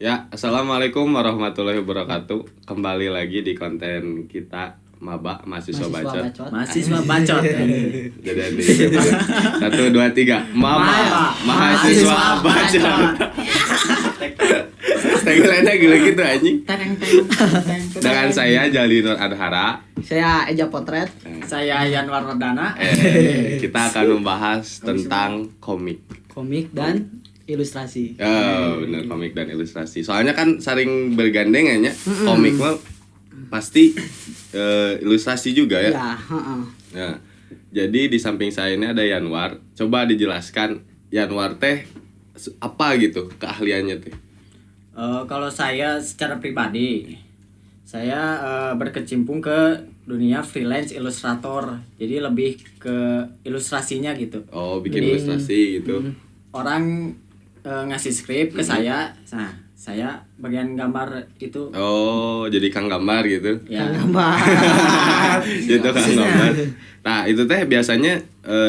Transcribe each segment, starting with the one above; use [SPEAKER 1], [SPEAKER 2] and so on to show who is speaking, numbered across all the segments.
[SPEAKER 1] Ya, assalamualaikum warahmatullahi wabarakatuh. Kembali lagi di konten kita Maba Mahasiswa Bacot.
[SPEAKER 2] Mahasiswa bacot.
[SPEAKER 1] Jadi di 1, 2, 3 Maba Mahasiswa Bacot. Tagline-nya gila gitu anjing. Dengan saya Jalinur Adhara.
[SPEAKER 3] Saya Eja Potret.
[SPEAKER 2] Saya Yanwar Wardana.
[SPEAKER 1] Kita akan membahas tentang komik
[SPEAKER 3] Dan ilustrasi.
[SPEAKER 1] Oh, bener, komik dan ilustrasi. Soalnya kan sering bergandengannya. Komik mah pasti ilustrasi juga ya.
[SPEAKER 3] Ya,
[SPEAKER 1] Nah, jadi di samping saya ini ada Yanwar. Coba dijelaskan Yanwar teh apa gitu keahliannya teh?
[SPEAKER 2] Kalau saya secara pribadi, saya berkecimpung ke dunia freelance ilustrator. Jadi lebih ke ilustrasinya gitu.
[SPEAKER 1] Oh, bikin
[SPEAKER 2] Jadi,
[SPEAKER 1] ilustrasi gitu.
[SPEAKER 2] Orang ngasih skrip ke saya, nah saya bagian gambar itu.
[SPEAKER 1] Oh, jadi kang gambar gitu.
[SPEAKER 2] Ya.
[SPEAKER 1] Gitu kang gambar. Nah, itu teh biasanya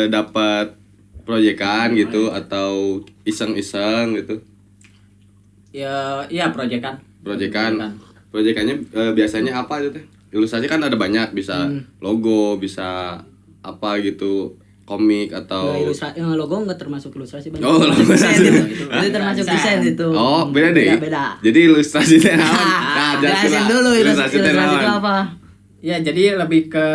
[SPEAKER 1] dapat proyekan gitu atau iseng-iseng gitu.
[SPEAKER 2] Ya, iya proyekan.
[SPEAKER 1] Proyekannya biasanya apa itu teh? Ilustrasi kan ada banyak, bisa logo, bisa apa gitu, komik atau
[SPEAKER 3] logo nggak termasuk ilustrasi banyak.
[SPEAKER 1] Oh, logo.
[SPEAKER 3] Itu termasuk desain itu.
[SPEAKER 1] Oh, beda deh.
[SPEAKER 3] Beda.
[SPEAKER 1] Jadi ilustrasi teh naon? Nah,
[SPEAKER 3] jelasin dulu ilustrasi itu apa.
[SPEAKER 2] Ya, jadi lebih ke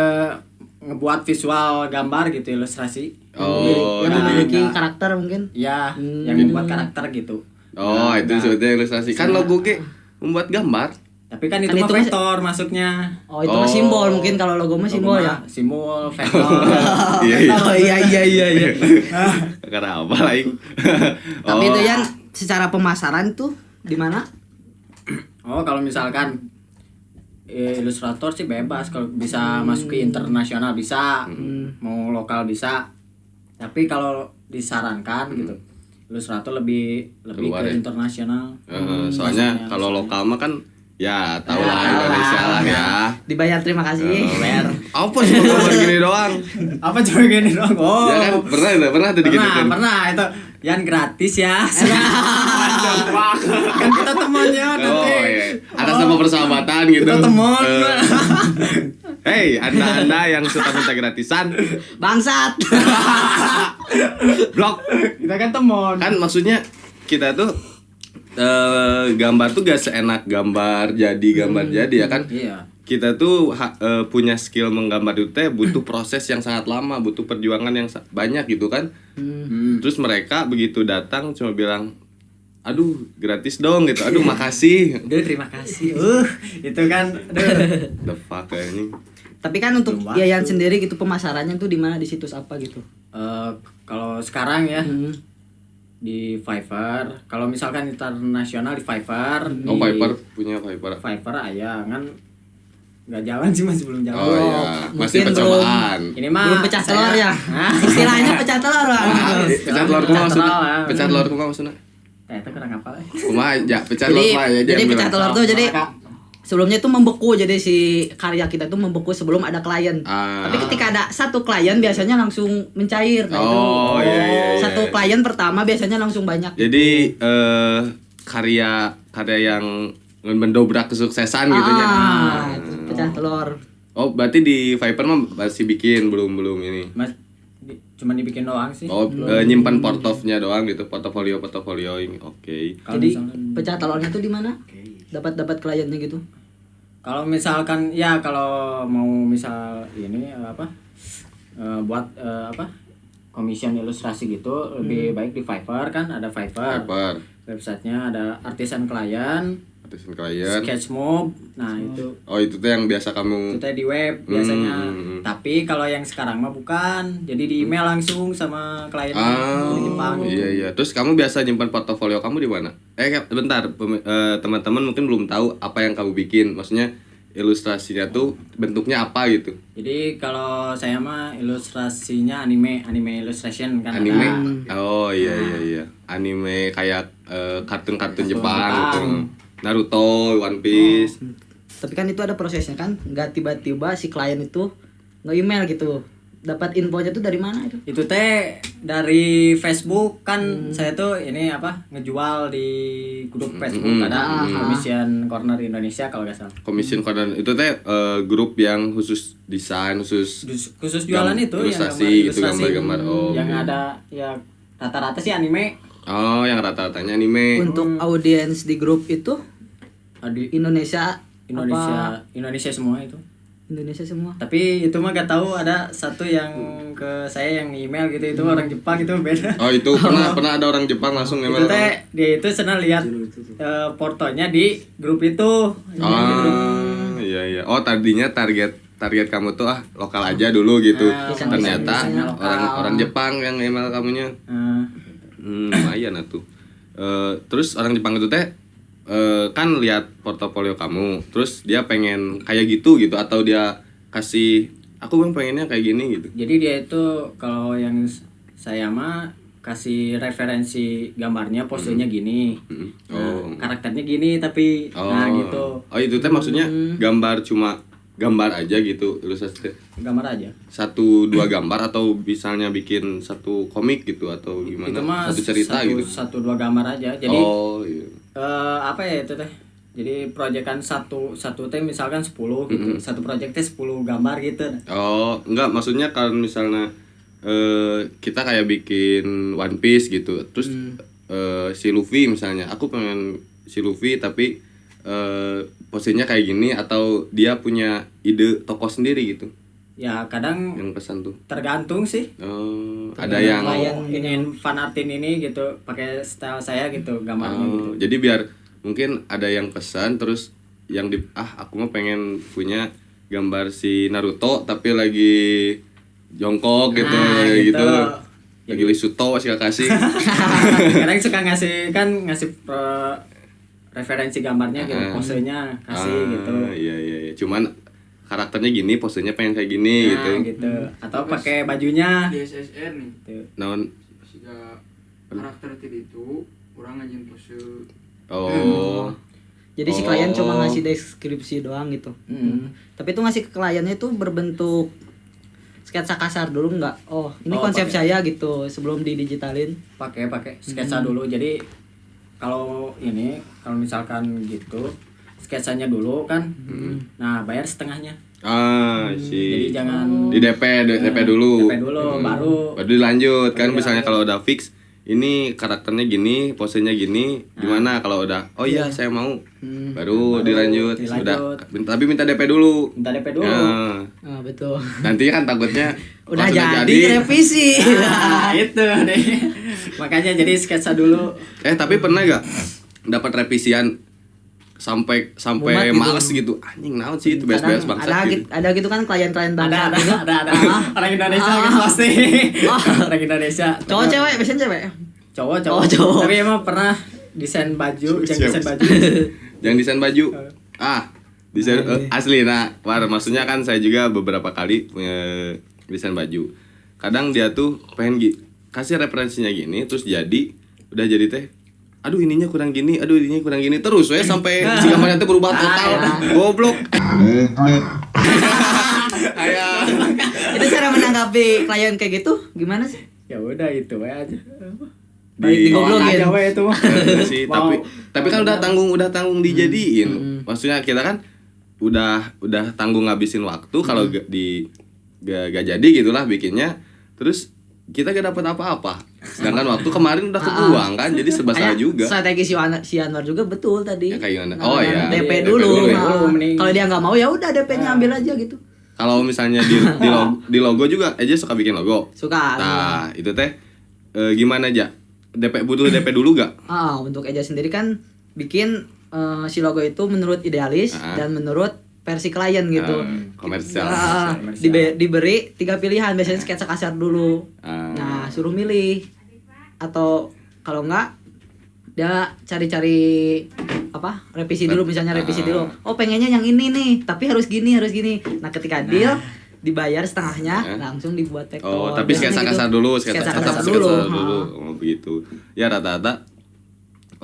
[SPEAKER 2] ngebuat visual gambar gitu, ilustrasi.
[SPEAKER 1] Oh,
[SPEAKER 3] yang
[SPEAKER 1] jadi
[SPEAKER 3] memiliki karakter mungkin.
[SPEAKER 2] Ya, yang membuat karakter gitu.
[SPEAKER 1] oh, itu sebetulnya ilustrasi. Kan logo ke membuat gambar.
[SPEAKER 2] Tapi kan itu
[SPEAKER 3] Kan
[SPEAKER 2] mah
[SPEAKER 3] itu
[SPEAKER 2] vektor masuknya.
[SPEAKER 3] Oh, itu mah simbol mungkin kalau logo mah simbol
[SPEAKER 2] Logo
[SPEAKER 3] ya.
[SPEAKER 2] mah Simbol, vektor.
[SPEAKER 1] Iya.
[SPEAKER 3] Oh iya.
[SPEAKER 1] Karena apa lain?
[SPEAKER 3] Tapi itu yang secara pemasaran tuh di mana?
[SPEAKER 2] Oh, kalau misalkan ilustrator sih bebas, kalau bisa masuk ke internasional bisa, mau lokal bisa. Tapi kalau disarankan gitu, ilustrator lebih
[SPEAKER 1] Keluar
[SPEAKER 2] ke
[SPEAKER 1] ya?
[SPEAKER 2] internasional.
[SPEAKER 1] Soalnya kalau lokal mah kan ya tahu lah Indonesia lah ya.
[SPEAKER 3] Dibayar, terima kasih.
[SPEAKER 1] Apa sih gambar gini doang?
[SPEAKER 2] Apa coba gini dong? Oh.
[SPEAKER 1] Ya kan pernah tuh digituin.
[SPEAKER 2] Pernah itu yang gratis ya. Kan kita temannya nanti.
[SPEAKER 1] Oh iya. Atas nama persahabatan gitu.
[SPEAKER 2] Kita teman.
[SPEAKER 1] Hey, anda yang suka minta gratisan,
[SPEAKER 3] Bangsat.
[SPEAKER 1] blok.
[SPEAKER 2] Kita kan teman.
[SPEAKER 1] Kan maksudnya kita tuh gambar tuh gak seenak gambar jadi ya kan.
[SPEAKER 2] Iya.
[SPEAKER 1] Kita tuh punya skill menggambar itu teh butuh proses yang sangat lama, butuh perjuangan yang banyak gitu kan. Terus mereka begitu datang cuma bilang, aduh gratis dong gitu, aduh makasih.
[SPEAKER 2] Aduh, terima kasih. Itu kan
[SPEAKER 1] The fuck ini.
[SPEAKER 3] Tapi kan untuk
[SPEAKER 2] Belum
[SPEAKER 3] Yayan
[SPEAKER 2] waktu.
[SPEAKER 3] sendiri gitu pemasarannya tuh di mana, di situs apa gitu?
[SPEAKER 2] Kalau sekarang ya di Fiverr. Kalau misalkan internasional di Fiverr.
[SPEAKER 1] Oh,
[SPEAKER 2] di
[SPEAKER 1] Viper punya Viper.
[SPEAKER 2] Fiverr aya kan nggak jalan sih, masih belum jalan.
[SPEAKER 1] Oh iya, masih
[SPEAKER 3] mungkin
[SPEAKER 1] percobaan.
[SPEAKER 2] Ini mah
[SPEAKER 3] Belum pecah
[SPEAKER 2] saya-
[SPEAKER 3] telur ya. Istilahnya pecah telur lah.
[SPEAKER 1] Pecah telur kumaha maksudnya? Pecah telur kumaha maksudnya?
[SPEAKER 2] Itu kurang apa?
[SPEAKER 1] Kumaha ya, pecah telur
[SPEAKER 3] Jadi,
[SPEAKER 1] kumaha ya.
[SPEAKER 3] jadi pecah telur tuh jadi
[SPEAKER 2] Kak.
[SPEAKER 3] sebelumnya tuh membeku, jadi si karya kita tuh membeku sebelum ada klien. Tapi ketika ada satu klien biasanya langsung mencair. Nah, itu
[SPEAKER 1] Oh iya.
[SPEAKER 3] satu klien pertama biasanya langsung banyak.
[SPEAKER 1] Jadi karya yang mendobrak kesuksesan gitu ya.
[SPEAKER 3] Pecah telur.
[SPEAKER 1] Oh, berarti di Viper mah masih bikin belum ini.
[SPEAKER 2] Mas cuma dibikin doang sih.
[SPEAKER 1] Oh, nyimpan portofnya doang gitu, portofolio ini. Oke.
[SPEAKER 2] Kalau
[SPEAKER 3] Jadi
[SPEAKER 2] misalkan-
[SPEAKER 3] pecah telurnya tuh di mana? Dapat kliennya gitu.
[SPEAKER 2] Kalau misalkan ya kalau mau misal ini buat commission ilustrasi gitu lebih baik di Fiverr, kan ada Fiverr.
[SPEAKER 1] Viper,
[SPEAKER 2] Websitenya ada artisan klien,
[SPEAKER 1] artisan klien.
[SPEAKER 2] sketch mob. Nah, itu
[SPEAKER 1] Oh, itu tuh yang biasa kamu.
[SPEAKER 2] teh di web biasanya. Tapi kalau yang sekarang mah bukan. Jadi di email langsung sama klien di Jepang.
[SPEAKER 1] Iya. Terus kamu biasa nyimpan portofolio kamu di mana? Bentar, teman-teman mungkin belum tahu apa yang kamu bikin. Maksudnya ilustrasinya tuh bentuknya apa gitu?
[SPEAKER 2] Jadi kalau saya mah ilustrasinya anime illustration kan.
[SPEAKER 1] Anime?
[SPEAKER 2] Ada.
[SPEAKER 1] Oh iya. Anime kayak kartun-kartun Jepang gitu.
[SPEAKER 2] Jepang.
[SPEAKER 1] Naruto, One Piece.
[SPEAKER 3] Tapi kan itu ada prosesnya kan, nggak tiba-tiba si klien itu nge-email gitu. dapat infonya tuh dari mana itu?
[SPEAKER 2] Itu teh dari Facebook kan. Saya tuh ini apa ngejual di grup Facebook ada Commission Corner Indonesia kalau nggak salah.
[SPEAKER 1] Commission Corner itu teh grup yang khusus desain, khusus
[SPEAKER 2] Jualan itu
[SPEAKER 1] ilustrasi gitu, gambar-gambar. Oh.
[SPEAKER 2] Yang ada ya rata-rata sih anime.
[SPEAKER 1] Oh, yang rata-ratanya anime.
[SPEAKER 3] Untuk audiens di grup itu Indonesia
[SPEAKER 2] semua itu.
[SPEAKER 3] Indonesia semua.
[SPEAKER 2] Tapi itu mah gak tahu, ada satu yang ke saya yang email gitu, itu orang Jepang itu beda.
[SPEAKER 1] Oh, itu pernah ada orang Jepang langsung email.
[SPEAKER 2] Itu teh dia itu senang lihat portonya di grup itu.
[SPEAKER 1] Iya. Oh, tadinya target kamu tuh lokal aja dulu gitu. Ternyata orang Jepang yang email kamunya. Lumayan atuh. Terus orang Jepang itu teh kan lihat portofolio kamu, terus dia pengen kayak gitu atau dia kasih aku bang pengennya kayak gini gitu.
[SPEAKER 2] Jadi dia itu kalau yang saya mah kasih referensi gambarnya, posenya gini, karakternya gini tapi nah gitu.
[SPEAKER 1] Oh itu teh maksudnya gambar aja gitu, ilustrasi
[SPEAKER 2] gambar aja
[SPEAKER 1] 1-2 gambar atau misalnya bikin satu komik gitu atau gimana,
[SPEAKER 2] itu mah
[SPEAKER 1] satu cerita gitu
[SPEAKER 2] 1-2 gambar aja. Jadi
[SPEAKER 1] iya.
[SPEAKER 2] Apa ya itu teh, jadi proyekan satu teh misalkan 10 gitu, satu proyek teh 10 gambar gitu.
[SPEAKER 1] Oh enggak, maksudnya kalau misalnya kita kayak bikin One Piece gitu, terus si Luffy misalnya, aku pengen si Luffy tapi posenya kayak gini, atau dia punya ide tokoh sendiri gitu
[SPEAKER 2] ya. Kadang
[SPEAKER 1] yang pesan tuh
[SPEAKER 2] tergantung sih.
[SPEAKER 1] Ada yang
[SPEAKER 2] ingin fanartin ini gitu pakai style saya gitu gambarnya gitu.
[SPEAKER 1] Jadi biar mungkin ada yang pesan, terus yang aku mah pengen punya gambar si Naruto tapi lagi jongkok gitu. Lagi Lisuto sih kasih.
[SPEAKER 2] Kadang suka ngasih referensi gambarnya gitu, posenya kasih gitu.
[SPEAKER 1] Iya. Cuman karakternya gini, posenya pengen kayak gini gitu.
[SPEAKER 2] Atau pakai bajunya
[SPEAKER 4] di SSR nih
[SPEAKER 2] gitu.
[SPEAKER 1] Naon
[SPEAKER 4] siga karakter itu orang ngajin pose.
[SPEAKER 3] Jadi si klien cuma ngasih deskripsi doang gitu. Tapi itu ngasih ke kliennya itu berbentuk sketsa kasar dulu nggak? Oh ini konsep saya gitu sebelum didigitalin.
[SPEAKER 2] Pakai sketsa dulu. Jadi kalau misalkan gitu sketsanya dulu kan, nah bayar setengahnya.
[SPEAKER 1] Jadi
[SPEAKER 2] jangan
[SPEAKER 1] di DP dulu.
[SPEAKER 2] DP dulu baru
[SPEAKER 1] dilanjut kan. Misalnya kalau udah fix ini karakternya gini, posenya gini, gimana kalau udah saya mau, baru dilanjut. Udah tapi minta DP dulu.
[SPEAKER 3] Ya. Betul.
[SPEAKER 1] Nanti kan takutnya
[SPEAKER 3] udah jadi revisi.
[SPEAKER 2] Itu deh. Makanya jadi sketsa dulu.
[SPEAKER 1] Tapi pernah gak dapat revisian sampai males gitu, anjing naon sih itu beres-beres bangsat gitu.
[SPEAKER 3] Ada gitu kan klien-klien bangsat
[SPEAKER 2] gitu. Ada. Orang Indonesia kan pasti. Orang Indonesia.
[SPEAKER 3] Cowok cewek, biasanya cewek.
[SPEAKER 2] Cowok. Tapi emang pernah desain baju,
[SPEAKER 1] Jangan desain baju. Desain asli. Nah, maksudnya kan saya juga beberapa kali punya desain baju. Kadang dia tuh pengen kasih referensinya gini, terus udah jadi teh. Aduh ininya kurang gini terus sampai si gambarnya teh berubah total. Goblok.
[SPEAKER 3] Itu cara menanggapi klien kayak gitu gimana sih?
[SPEAKER 2] Ya udah itu aja.
[SPEAKER 3] Digoblokin
[SPEAKER 2] aja itu.
[SPEAKER 1] Sih, tapi kan udah tanggung dijadiin. Maksudnya kita kan udah tanggung ngabisin waktu kalau gak jadi gitulah bikinnya. Terus kita gak dapat apa-apa. Sedangkan waktu kemarin udah kebuang kan, jadi serba salah juga.
[SPEAKER 3] Strategi si Anwar juga betul tadi.
[SPEAKER 1] Kayak gimana? Iya.
[SPEAKER 3] DP dulu. Kalau dia nggak mau ya udah DP-nya ambil aja gitu.
[SPEAKER 1] Kalau misalnya di logo juga aja suka bikin logo.
[SPEAKER 3] Suka.
[SPEAKER 1] Nah, itu teh gimana aja? DP dulu gak?
[SPEAKER 3] Untuk Eja sendiri kan bikin si logo itu menurut idealis dan menurut versi klien gitu.
[SPEAKER 1] Komersial.
[SPEAKER 3] Diberi 3 pilihan, biasanya sketsa kasar dulu. Nah, suruh milih. Atau kalau enggak dia cari-cari revisi dulu, misalnya revisi dulu. Oh, pengennya yang ini nih, tapi harus gini. Nah, ketika deal dibayar setengahnya, langsung dibuat vektor.
[SPEAKER 1] Oh, tapi sketsa kasar dulu, sketsa kasar dulu. Oh, begitu. Ya rata-rata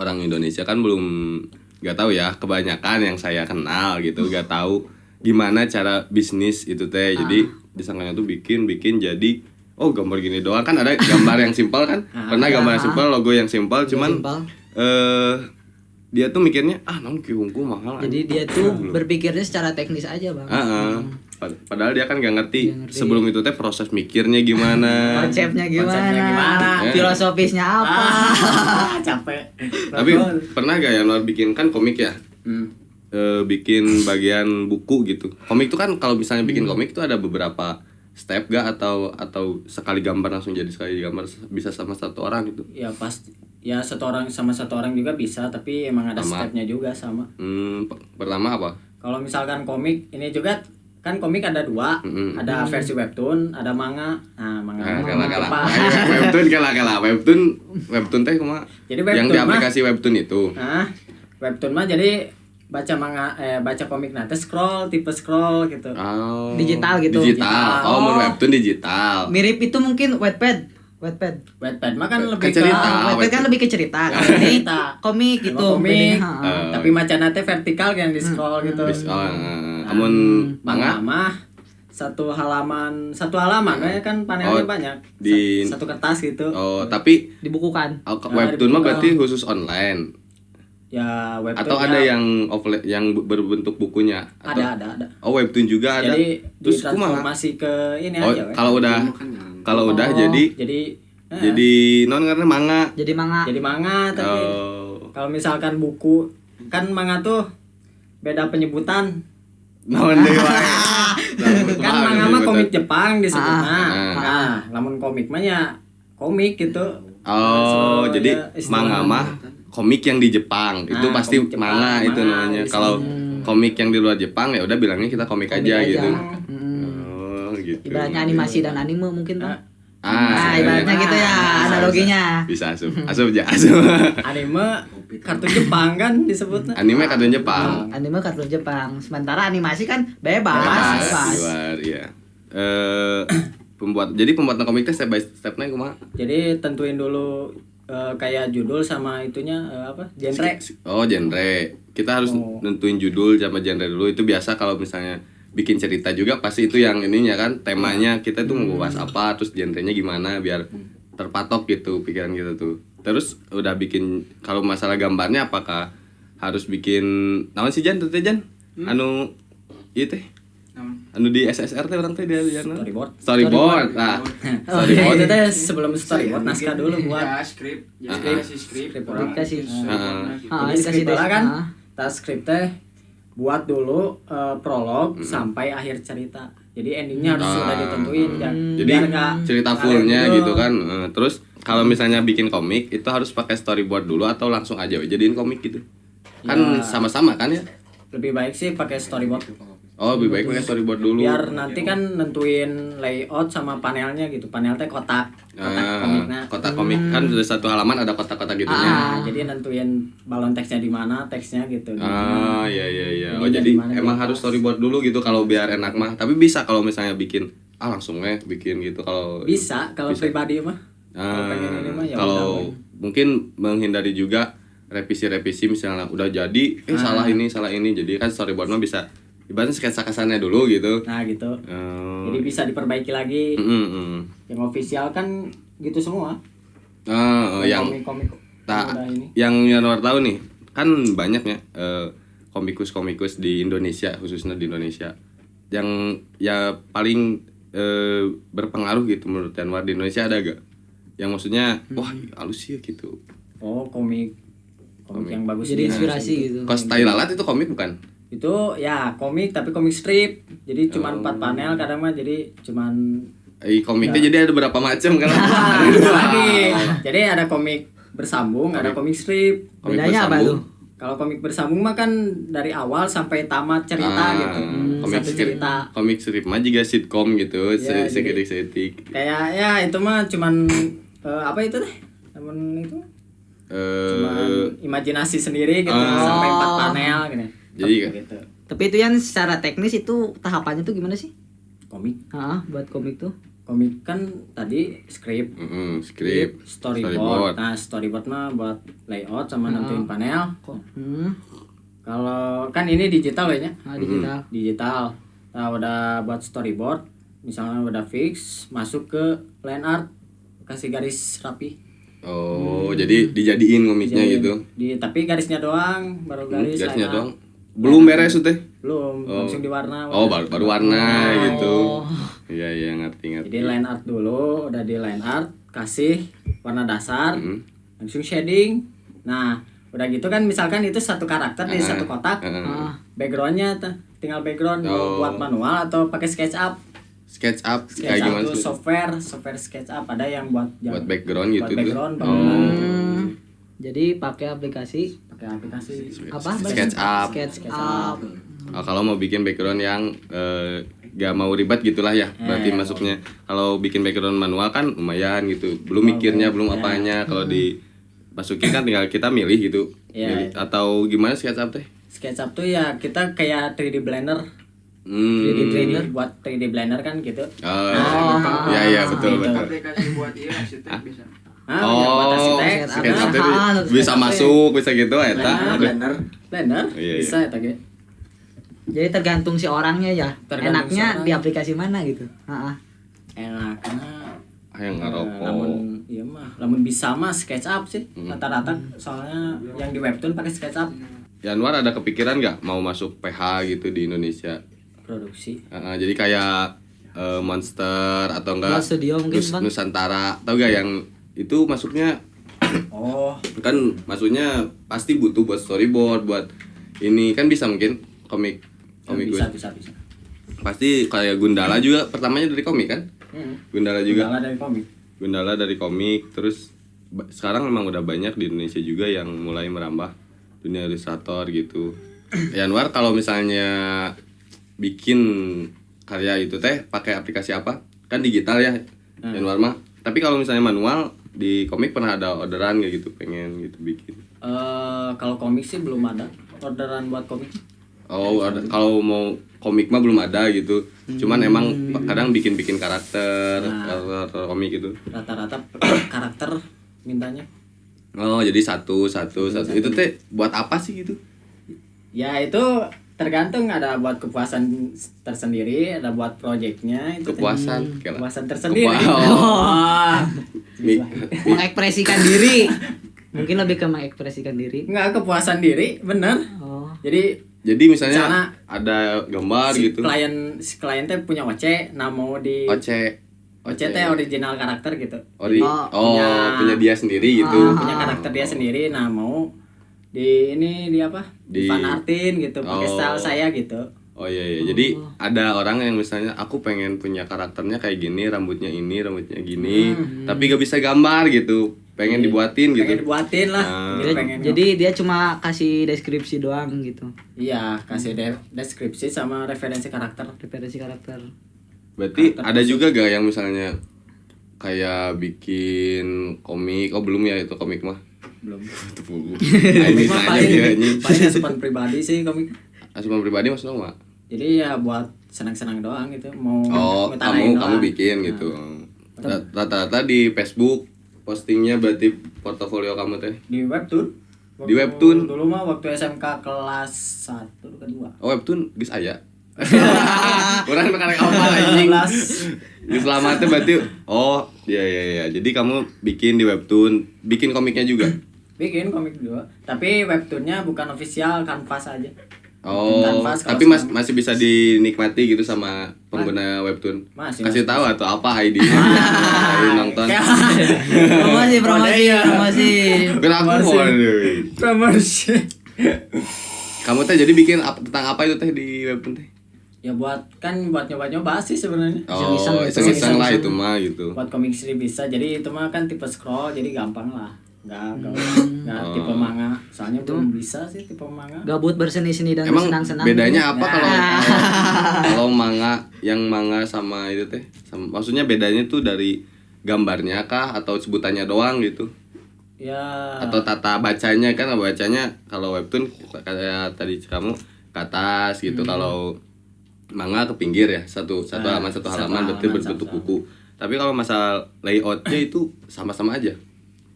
[SPEAKER 1] orang Indonesia kan belum gak tahu ya, kebanyakan yang saya kenal gitu gak tahu gimana cara bisnis itu teh. Jadi disangkanya tuh bikin jadi gambar gini doang, kan ada gambar yang simpel kan, pernah gambar yang simpel, logo yang simpel, cuman dia tuh mikirnya namun kiungku mahal.
[SPEAKER 3] Jadi dia tuh berpikirnya secara teknis aja bang.
[SPEAKER 1] Padahal dia kan gak ngerti sebelum itu teh proses mikirnya gimana,
[SPEAKER 3] konsepnya gimana? Filosofisnya apa.
[SPEAKER 2] Capek.
[SPEAKER 1] Tapi pernah gak Yanuar bikin kan komik ya, bikin bagian buku gitu. Komik tuh kan kalau misalnya bikin komik tuh ada beberapa step gak, atau sekali gambar langsung jadi sekali gambar bisa sama satu orang gitu?
[SPEAKER 2] Ya pasti, ya satu orang sama satu orang juga bisa, tapi emang ada stepnya juga sama.
[SPEAKER 1] Pertama apa?
[SPEAKER 2] Kalau misalkan komik ini juga kan, komik ada dua, ada versi webtoon, ada manga. Nah, manga
[SPEAKER 1] kalah. Webtoon teh kumaha?
[SPEAKER 2] Jadi webtoon
[SPEAKER 1] yang di aplikasi webtoon itu.
[SPEAKER 2] Nah, webtoon mah jadi baca manga, baca komik nanti tipe scroll gitu.
[SPEAKER 3] Digital gitu.
[SPEAKER 1] Digital. Mun webtoon digital.
[SPEAKER 3] Mirip itu mungkin Wattpad
[SPEAKER 2] mah kan lebih
[SPEAKER 1] ke cerita.
[SPEAKER 3] Wattpad kan lebih ke cerita. Kalau ini komik gitu.
[SPEAKER 2] Komik. Tapi macam nanti vertikal yang di scroll gitu.
[SPEAKER 1] Amun
[SPEAKER 2] manga mah satu halaman ya kan, panelnya banyak. Satu kertas gitu.
[SPEAKER 1] Tapi
[SPEAKER 3] dibukukan.
[SPEAKER 1] Webtoon mah berarti khusus online.
[SPEAKER 2] Ya webtoon
[SPEAKER 1] atau ada yang offline yang berbentuk bukunya atau
[SPEAKER 2] ada
[SPEAKER 1] webtoon juga ada.
[SPEAKER 2] Jadi
[SPEAKER 1] terus
[SPEAKER 2] transformasi ke ini aja
[SPEAKER 1] kalau udah jadi non karena manga
[SPEAKER 2] tapi kalau misalkan buku kan manga tuh beda penyebutan.
[SPEAKER 1] Naon deui
[SPEAKER 2] Kan manga mah komik Jepang disebutna. Nah, lamun komik mah ya komik gitu.
[SPEAKER 1] Jadi manga mah komik yang di Jepang itu pasti manga itu namanya. Kalau komik yang di luar Jepang ya udah bilangnya kita komik aja gitu. Gitu.
[SPEAKER 3] Ibaratnya animasi dan anime mungkin Bang. Ibaratnya gitu ya analoginya.
[SPEAKER 1] Bisa asup.
[SPEAKER 2] Anime kartun Jepang kan disebutnya.
[SPEAKER 1] Anime kartun Jepang.
[SPEAKER 3] Anime kartun Jepang. Sementara animasi kan bebas.
[SPEAKER 1] Luar, iya. Pembuatan komik teh step by stepnya kumaha?
[SPEAKER 2] Jadi tentuin dulu kayak judul sama itunya genre.
[SPEAKER 1] Genre. Kita harus nentuin judul sama genre dulu. Itu biasa kalau misalnya bikin cerita juga pasti itu yang ininya kan, temanya kita tuh mau bahas apa, terus genrenya gimana biar terpatok gitu pikiran kita tuh. Terus udah bikin, kalau masalah gambarnya apakah harus bikin naon sih Jan? Anu ieu teh. Anu di SSR teh orang teh dia storyboard. Nah,
[SPEAKER 2] storyboard itu teh sebelum storyboard naskah dulu buat
[SPEAKER 4] skrip.
[SPEAKER 3] Dikasih.
[SPEAKER 2] Dikasih kan. Skrip teh buat dulu prolog sampai akhir cerita. Jadi endingnya harus sudah ditentuin
[SPEAKER 1] jadi cerita fullnya gitu kan. Terus kalau misalnya bikin komik itu harus pakai storyboard dulu atau langsung aja jadiin komik gitu. Kan sama-sama kan ya?
[SPEAKER 2] Lebih baik sih pakai storyboard.
[SPEAKER 1] Lebih baik pakai storyboard dulu.
[SPEAKER 2] Biar nanti kan nentuin layout sama panelnya gitu. Panel teh kotak komiknya.
[SPEAKER 1] Kotak komik kan sudah satu halaman ada kotak-kotak gitunya.
[SPEAKER 2] Jadi nentuin balon teksnya di mana, teksnya gitu.
[SPEAKER 1] Iya. Jadi emang harus storyboard dulu gitu kalau biar enak mah. Tapi bisa kalau misalnya bikin langsung bikin gitu kalau
[SPEAKER 2] bisa kalau pribadi mah.
[SPEAKER 1] Kalau mungkin menghindari juga revisi misalnya udah jadi salah ini jadi kan storyboard mah bisa ibaratnya sketsa-kesannya dulu gitu.
[SPEAKER 2] Nah gitu. Jadi bisa diperbaiki lagi. Yang official kan gitu semua.
[SPEAKER 1] Yang
[SPEAKER 2] komik
[SPEAKER 1] yang Yanuar tahu nih kan banyaknya komikus di Indonesia, khususnya di Indonesia yang ya paling berpengaruh gitu menurut Yanuar di Indonesia ada gak? Yang maksudnya wah halus ya gitu.
[SPEAKER 2] Komik yang bagus.
[SPEAKER 3] Jadi inspirasi gitu.
[SPEAKER 1] Kos Tai Lalat itu komik bukan?
[SPEAKER 2] Itu ya komik tapi komik strip. Jadi cuma 4 panel kadang mah, jadi cuman
[SPEAKER 1] komiknya jadi ada berapa macam kan?
[SPEAKER 2] Jadi ada komik bersambung, ada komik strip.
[SPEAKER 3] Bedanya apa tuh?
[SPEAKER 2] Kalau komik bersambung mah kan dari awal sampai tamat cerita gitu.
[SPEAKER 1] Komik strip mah juga sitcom gitu, seketik-seketik.
[SPEAKER 2] Kayak ya itu mah cuman apa itu teh? Namun itu cuman imajinasi sendiri gitu sampai 4 panel gitu.
[SPEAKER 1] Jadi
[SPEAKER 2] gitu.
[SPEAKER 3] Tapi itu yang secara teknis itu tahapannya tuh gimana sih?
[SPEAKER 2] Komik.
[SPEAKER 3] Buat komik tuh.
[SPEAKER 2] Komik kan tadi skrip, storyboard. Nah, storyboard mah buat layout sama nentuin panel. Kalau kan ini digital ya?
[SPEAKER 3] Digital.
[SPEAKER 2] Nah, udah buat storyboard. misalnya udah fix masuk ke line art, kasih garis rapi.
[SPEAKER 1] Oh, jadi dijadiin komiknya
[SPEAKER 2] Jadi,
[SPEAKER 1] gitu.
[SPEAKER 2] tapi garisnya doang, baru garis
[SPEAKER 1] Garisnya
[SPEAKER 2] line art.
[SPEAKER 1] doang. Belum beres tuh teh.
[SPEAKER 2] Belum, langsung diwarna.
[SPEAKER 1] Oh, baru warna gitu. Iya, iya, ngerti.
[SPEAKER 2] Jadi line art dulu, udah di line art, kasih warna dasar,
[SPEAKER 1] Hmm.
[SPEAKER 2] langsung shading. Nah, udah gitu kan misalkan itu satu karakter di satu kotak, backgroundnya tinggal background mau buat manual atau pakai SketchUp.
[SPEAKER 1] SketchUp kayak
[SPEAKER 2] SketchUp
[SPEAKER 1] gimana
[SPEAKER 2] tuh
[SPEAKER 1] sih?
[SPEAKER 2] software SketchUp, ada yang buat
[SPEAKER 1] Buat background gitu
[SPEAKER 2] buat
[SPEAKER 1] tuh.
[SPEAKER 2] background, bangunan.
[SPEAKER 3] Jadi pakai aplikasi
[SPEAKER 2] Pakai aplikasi
[SPEAKER 3] apa?
[SPEAKER 1] SketchUp.
[SPEAKER 3] SketchUp.
[SPEAKER 1] Oh, kalau mau bikin background yang gak mau ribet gitulah ya, berarti masuknya. Kalau bikin background manual kan lumayan gitu, belum mikirnya, belum apanya. Kalau dimasukin kan tinggal kita milih gitu. Milih. Atau gimana SketchUp teh?
[SPEAKER 2] SketchUp tuh ya kita kayak 3D Blender. 3D
[SPEAKER 1] Hmm.
[SPEAKER 2] Blender buat 3D Blender kan gitu.
[SPEAKER 1] Ya ya betul
[SPEAKER 2] Gitu.
[SPEAKER 1] betul.
[SPEAKER 4] aplikasi buat iya arsitek bisa.
[SPEAKER 2] Yang buat arsitek,
[SPEAKER 1] SketchUp teh
[SPEAKER 3] Ah,
[SPEAKER 1] bisa
[SPEAKER 3] SketchUp
[SPEAKER 1] masuk, bisa gitu eta.
[SPEAKER 2] Blender
[SPEAKER 1] Iya, iya.
[SPEAKER 2] bisa eta ge.
[SPEAKER 3] Jadi tergantung si orangnya ya.
[SPEAKER 2] Tergantung si
[SPEAKER 3] Enaknya
[SPEAKER 2] orang.
[SPEAKER 3] di aplikasi mana gitu. Heeh.
[SPEAKER 2] Enaknya
[SPEAKER 1] Yang ngerokok.
[SPEAKER 2] lamun bisa mah SketchUp sih rata-rata, soalnya yang di webtoon pakai SketchUp
[SPEAKER 1] Januar ada kepikiran nggak mau masuk PH gitu di Indonesia?
[SPEAKER 2] produksi.
[SPEAKER 1] Jadi kayak Monster atau enggak
[SPEAKER 3] Buat studio mungkin, Bang.
[SPEAKER 1] Nusantara, tau gak yang itu masuknya
[SPEAKER 2] Oh,
[SPEAKER 1] kan masuknya pasti butuh buat storyboard, buat ini kan bisa mungkin komik
[SPEAKER 2] bisa.
[SPEAKER 1] pasti kayak Gundala juga pertamanya dari komik kan? Gundala juga.
[SPEAKER 2] Gundala dari komik.
[SPEAKER 1] Gundala dari komik, terus sekarang memang udah banyak di Indonesia juga yang mulai merambah dunia ilustrator gitu. Januar kalau misalnya bikin karya itu teh pakai aplikasi apa? Kan digital ya Januar mah. Tapi kalau misalnya manual di komik pernah ada orderan kayak gitu, pengen gitu bikin.
[SPEAKER 2] Kalau komik sih belum ada orderan buat komik.
[SPEAKER 1] Oh, ada, kalau mau komik mah belum ada gitu. Cuman emang kadang bikin-bikin karakter komik gitu.
[SPEAKER 2] Rata-rata karakter mintanya.
[SPEAKER 1] Oh, jadi satu. Itu teh buat apa sih gitu?
[SPEAKER 2] Ya itu tergantung, ada buat kepuasan tersendiri, ada buat projectnya itu.
[SPEAKER 1] Kepuasan, kela.
[SPEAKER 2] Kepuasan tersendiri.
[SPEAKER 3] Mengekspresikan diri. Mungkin lebih ke mengekspresikan diri.
[SPEAKER 2] Enggak, kepuasan diri, bener.
[SPEAKER 3] Oh.
[SPEAKER 1] Jadi misalnya
[SPEAKER 2] Misalnya,
[SPEAKER 1] ada gambar gitu.
[SPEAKER 2] si klien teh punya OC, nah mau di OC teh original karakter gitu.
[SPEAKER 1] Punya dia sendiri gitu.
[SPEAKER 2] Punya karakter dia sendiri, nah mau di apa? Di fan artin gitu, pakai style saya gitu.
[SPEAKER 1] Oh iya. Jadi ada orang yang misalnya aku pengen punya karakternya kayak gini, rambutnya ini, rambutnya gini, tapi gak bisa gambar gitu. Pengen dibuatin gitu.
[SPEAKER 2] Pengen dibuatin lah. Gitu, pengen.
[SPEAKER 3] Jadi dia cuma kasih deskripsi doang gitu.
[SPEAKER 2] Iya, kasih deskripsi sama referensi karakter.
[SPEAKER 3] Referensi karakter.
[SPEAKER 1] Berarti ada juga gak yang misalnya kayak bikin komik? Oh belum ya itu komik mah.
[SPEAKER 2] Belum.
[SPEAKER 1] Itu buku.
[SPEAKER 2] Komik mah paling asupan pribadi sih komik.
[SPEAKER 1] Asupan pribadi maksudnya apa?
[SPEAKER 2] Jadi ya buat senang-senang doang gitu, mau
[SPEAKER 1] Kamu
[SPEAKER 2] ngutarain doang.
[SPEAKER 1] bikin gitu. Rata-rata di Facebook postingnya berarti portofolio kamu teh.
[SPEAKER 2] Di webtoon.
[SPEAKER 1] Di webtoon?
[SPEAKER 2] Dulu mah waktu SMK kelas 1 ke 2.
[SPEAKER 1] Oh webtoon geus aya. Urang nu karek apa anjing. Geus lama teh berarti iya. Jadi kamu bikin di webtoon, bikin komiknya juga.
[SPEAKER 2] Bikin komik juga. Tapi webtoonnya bukan official, kanvas aja.
[SPEAKER 1] Oh,
[SPEAKER 2] Kanvas,
[SPEAKER 1] tapi masih bisa dinikmati gitu sama pengguna webtoon. Kasih tahu atau apa ID-nya. Ayo nonton.
[SPEAKER 3] Promosi.
[SPEAKER 2] Promosi.
[SPEAKER 1] Kamu teh jadi bikin tentang apa itu teh di webtoon teh?
[SPEAKER 2] Ya buat nyoba-nyoba sih sebenarnya.
[SPEAKER 1] Oh, iseng-iseng lah itu mah gitu.
[SPEAKER 2] Buat komik sih bisa. Jadi itu mah kan tipe scroll, jadi gampang lah. Enggak tipe manga. Soalnya belum bisa sih tipe manga.
[SPEAKER 3] Gabut berseni-seni dan
[SPEAKER 1] Emang
[SPEAKER 3] bersenang-senang.
[SPEAKER 1] bedanya apa kalau manga sama itu teh? Maksudnya bedanya tuh dari gambarnya kah atau sebutannya doang gitu?
[SPEAKER 2] Ya.
[SPEAKER 1] Atau tata bacanya kan, bacanya kalau webtoon kayak tadi kamu ke atas gitu, kalau manga ke pinggir ya, satu halaman berarti berbentuk buku. Tapi kalau masalah layoutnya itu sama-sama aja.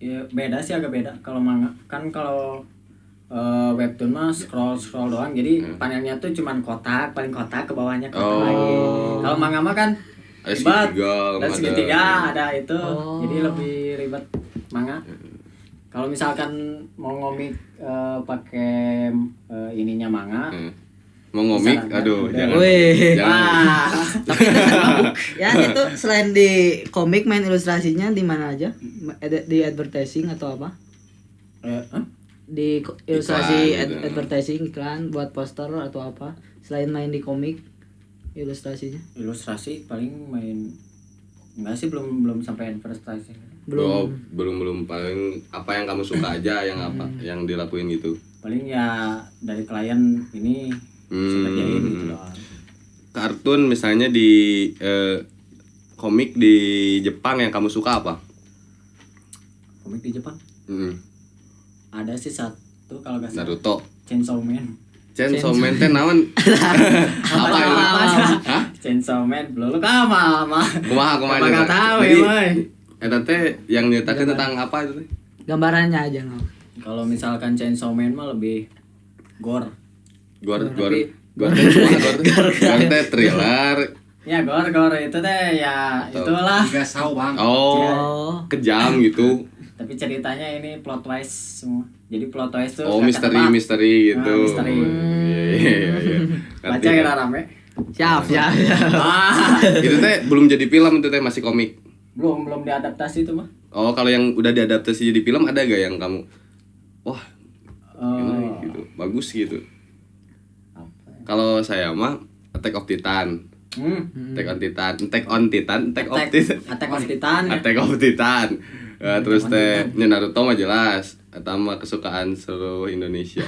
[SPEAKER 2] Ya beda sih, agak beda kalau manga. Kan kalau webtoon mah scroll doang, jadi panelnya tuh cuman paling kotak ke bawahnya kotak lagi. Kalau manga mah kan
[SPEAKER 1] Ada
[SPEAKER 2] ribet.
[SPEAKER 1] segitiga,
[SPEAKER 2] Dan segitiga ada itu.
[SPEAKER 3] Oh.
[SPEAKER 2] Jadi lebih ribet manga. Kalau misalkan mau ngomik pakai ininya manga,
[SPEAKER 1] mau ngomik,
[SPEAKER 2] Misalkan,
[SPEAKER 1] aduh,
[SPEAKER 2] udah.
[SPEAKER 1] jangan.
[SPEAKER 3] Wih.
[SPEAKER 1] Jangan.
[SPEAKER 3] Tapi itu sama. Ya itu selain di komik main ilustrasinya di mana aja? Di advertising atau apa? Di ilustrasi
[SPEAKER 1] Iklan gitu.
[SPEAKER 3] advertising iklan buat poster atau apa? Selain main di komik ilustrasinya?
[SPEAKER 2] ilustrasi paling main enggak sih belum sampai advertising.
[SPEAKER 1] Belum paling apa yang kamu suka aja yang apa yang dilakuin gitu.
[SPEAKER 2] Paling ya dari klien ini kerjain gitu doang.
[SPEAKER 1] Kartun misalnya di komik di Jepang yang kamu suka apa?
[SPEAKER 2] Komik di Jepang ada sih satu kalau nggak salah,
[SPEAKER 1] Naruto.
[SPEAKER 2] Chainsaw Man.
[SPEAKER 1] Chainsaw Man teh naon? Apa itu? Hah?
[SPEAKER 2] Chainsaw Man belum lu mah
[SPEAKER 1] Kumaha
[SPEAKER 2] nggak tahu
[SPEAKER 1] Jadi,
[SPEAKER 2] ya boy.
[SPEAKER 1] eta teh yang nyeritakeun tentang apa itu teh?
[SPEAKER 3] Gambarannya aja nggak?
[SPEAKER 2] Kalau misalkan Chainsaw Man mah lebih gore.
[SPEAKER 1] Gor
[SPEAKER 2] Tapi-
[SPEAKER 1] teh thriller.
[SPEAKER 2] Ya gore itu teh ya
[SPEAKER 1] Atau-
[SPEAKER 2] itulah.
[SPEAKER 4] Gasau bang.
[SPEAKER 3] Oh.
[SPEAKER 1] Kejam gitu.
[SPEAKER 2] Tapi ceritanya ini plot twist semua. Jadi plot twist tuh
[SPEAKER 1] Oh,
[SPEAKER 2] nggak ketebak.
[SPEAKER 1] misteri gitu.
[SPEAKER 2] Misteri.
[SPEAKER 1] Iya.
[SPEAKER 2] Baca kira rame.
[SPEAKER 3] Siap.
[SPEAKER 1] Itu teh belum jadi film, itu teh masih komik.
[SPEAKER 2] Belum diadaptasi itu mah.
[SPEAKER 1] Oh, kalau yang udah diadaptasi jadi film ada gak yang kamu wah, ini gitu. Bagus gitu. Kalau saya mah Attack of Titan. Attack on Titan.
[SPEAKER 2] Attack on Titan.
[SPEAKER 1] Attack of Titan. Terus teh Naruto mah jelas. Eta mah kesukaan seluruh Indonesia.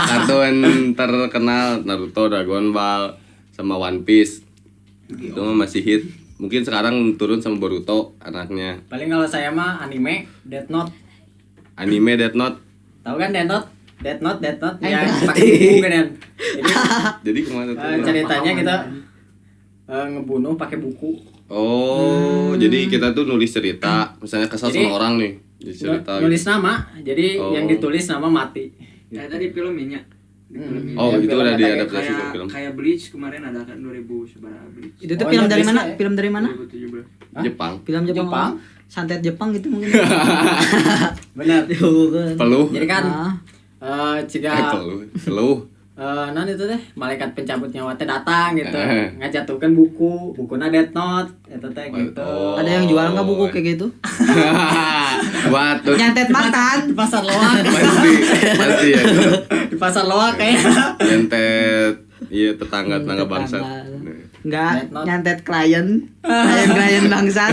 [SPEAKER 1] Kartun terkenal Naruto, Dragon Ball, sama One Piece. Itu mah masih hit. Mungkin sekarang turun sama Boruto anaknya.
[SPEAKER 2] Paling kalau saya mah anime Death Note.
[SPEAKER 1] Anime Death Note.
[SPEAKER 2] Tahu kan Death Note? Death Note yang pakai buku kan.
[SPEAKER 1] Jadi kemana tuh?
[SPEAKER 2] Ceritanya kita ngebunuh pakai buku.
[SPEAKER 1] Oh, jadi kita tuh nulis cerita, misalnya kesal
[SPEAKER 2] Jadi,
[SPEAKER 1] sama orang nih, jadi cerita.
[SPEAKER 2] Nulis nama, jadi
[SPEAKER 1] Oh.
[SPEAKER 2] yang ditulis nama mati.
[SPEAKER 4] Ya tadi filmnya.
[SPEAKER 1] Oh,
[SPEAKER 2] Ya,
[SPEAKER 1] itu
[SPEAKER 2] film
[SPEAKER 1] udah
[SPEAKER 2] ada
[SPEAKER 1] diadaptasi ke
[SPEAKER 4] Kayak
[SPEAKER 1] film.
[SPEAKER 4] kayak Bleach kemarin ada kan 2000 seberapa Bleach.
[SPEAKER 3] Itu tuh
[SPEAKER 2] Oh,
[SPEAKER 3] film
[SPEAKER 2] iya,
[SPEAKER 3] dari mana?
[SPEAKER 2] biasanya.
[SPEAKER 3] Film dari mana?
[SPEAKER 4] 2017.
[SPEAKER 1] Jepang.
[SPEAKER 3] Film Jepang.
[SPEAKER 2] Jepang?
[SPEAKER 3] Santet Jepang gitu mungkin.
[SPEAKER 2] Benar.
[SPEAKER 3] Bukan.
[SPEAKER 1] Peluh.
[SPEAKER 2] Jadi kan
[SPEAKER 3] Ah.
[SPEAKER 2] jika
[SPEAKER 1] Peluh.
[SPEAKER 2] non itu teh malaikat pencabut nyawa teh datang gitu ngajatuhkan bukunya Death Note itu teh gitu.
[SPEAKER 1] Oh.
[SPEAKER 3] Ada yang jual nggak buku kayak gitu?
[SPEAKER 1] Buat tuh
[SPEAKER 3] Nyantet mantan.
[SPEAKER 2] Di pasar loak.
[SPEAKER 1] pasti ya.
[SPEAKER 2] Di pasar loak kayak.
[SPEAKER 1] Nyantet iya tetangga bangsat.
[SPEAKER 3] Enggak,
[SPEAKER 2] Death Note.
[SPEAKER 3] nyantet klien bangsat.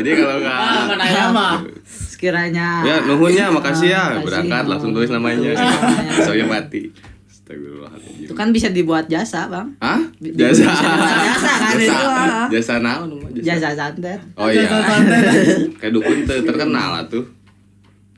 [SPEAKER 1] Jadi kalau enggak
[SPEAKER 2] Mana ya mah?
[SPEAKER 3] Sekiranya
[SPEAKER 1] ya nuhunnya makasih ya
[SPEAKER 3] makasih.
[SPEAKER 1] berangkat langsung tulis namanya.
[SPEAKER 3] Tulis namanya.
[SPEAKER 1] Saya mati. Astagfirullahaladzim.
[SPEAKER 3] itu kan bisa dibuat jasa, Bang.
[SPEAKER 1] Hah?
[SPEAKER 3] Bisa
[SPEAKER 1] Jasa.
[SPEAKER 3] dibuat jasa kan itu.
[SPEAKER 1] Jasa naon?
[SPEAKER 3] Jasa santet.
[SPEAKER 1] Oh iya. Kayak dukun terkenal lah tuh.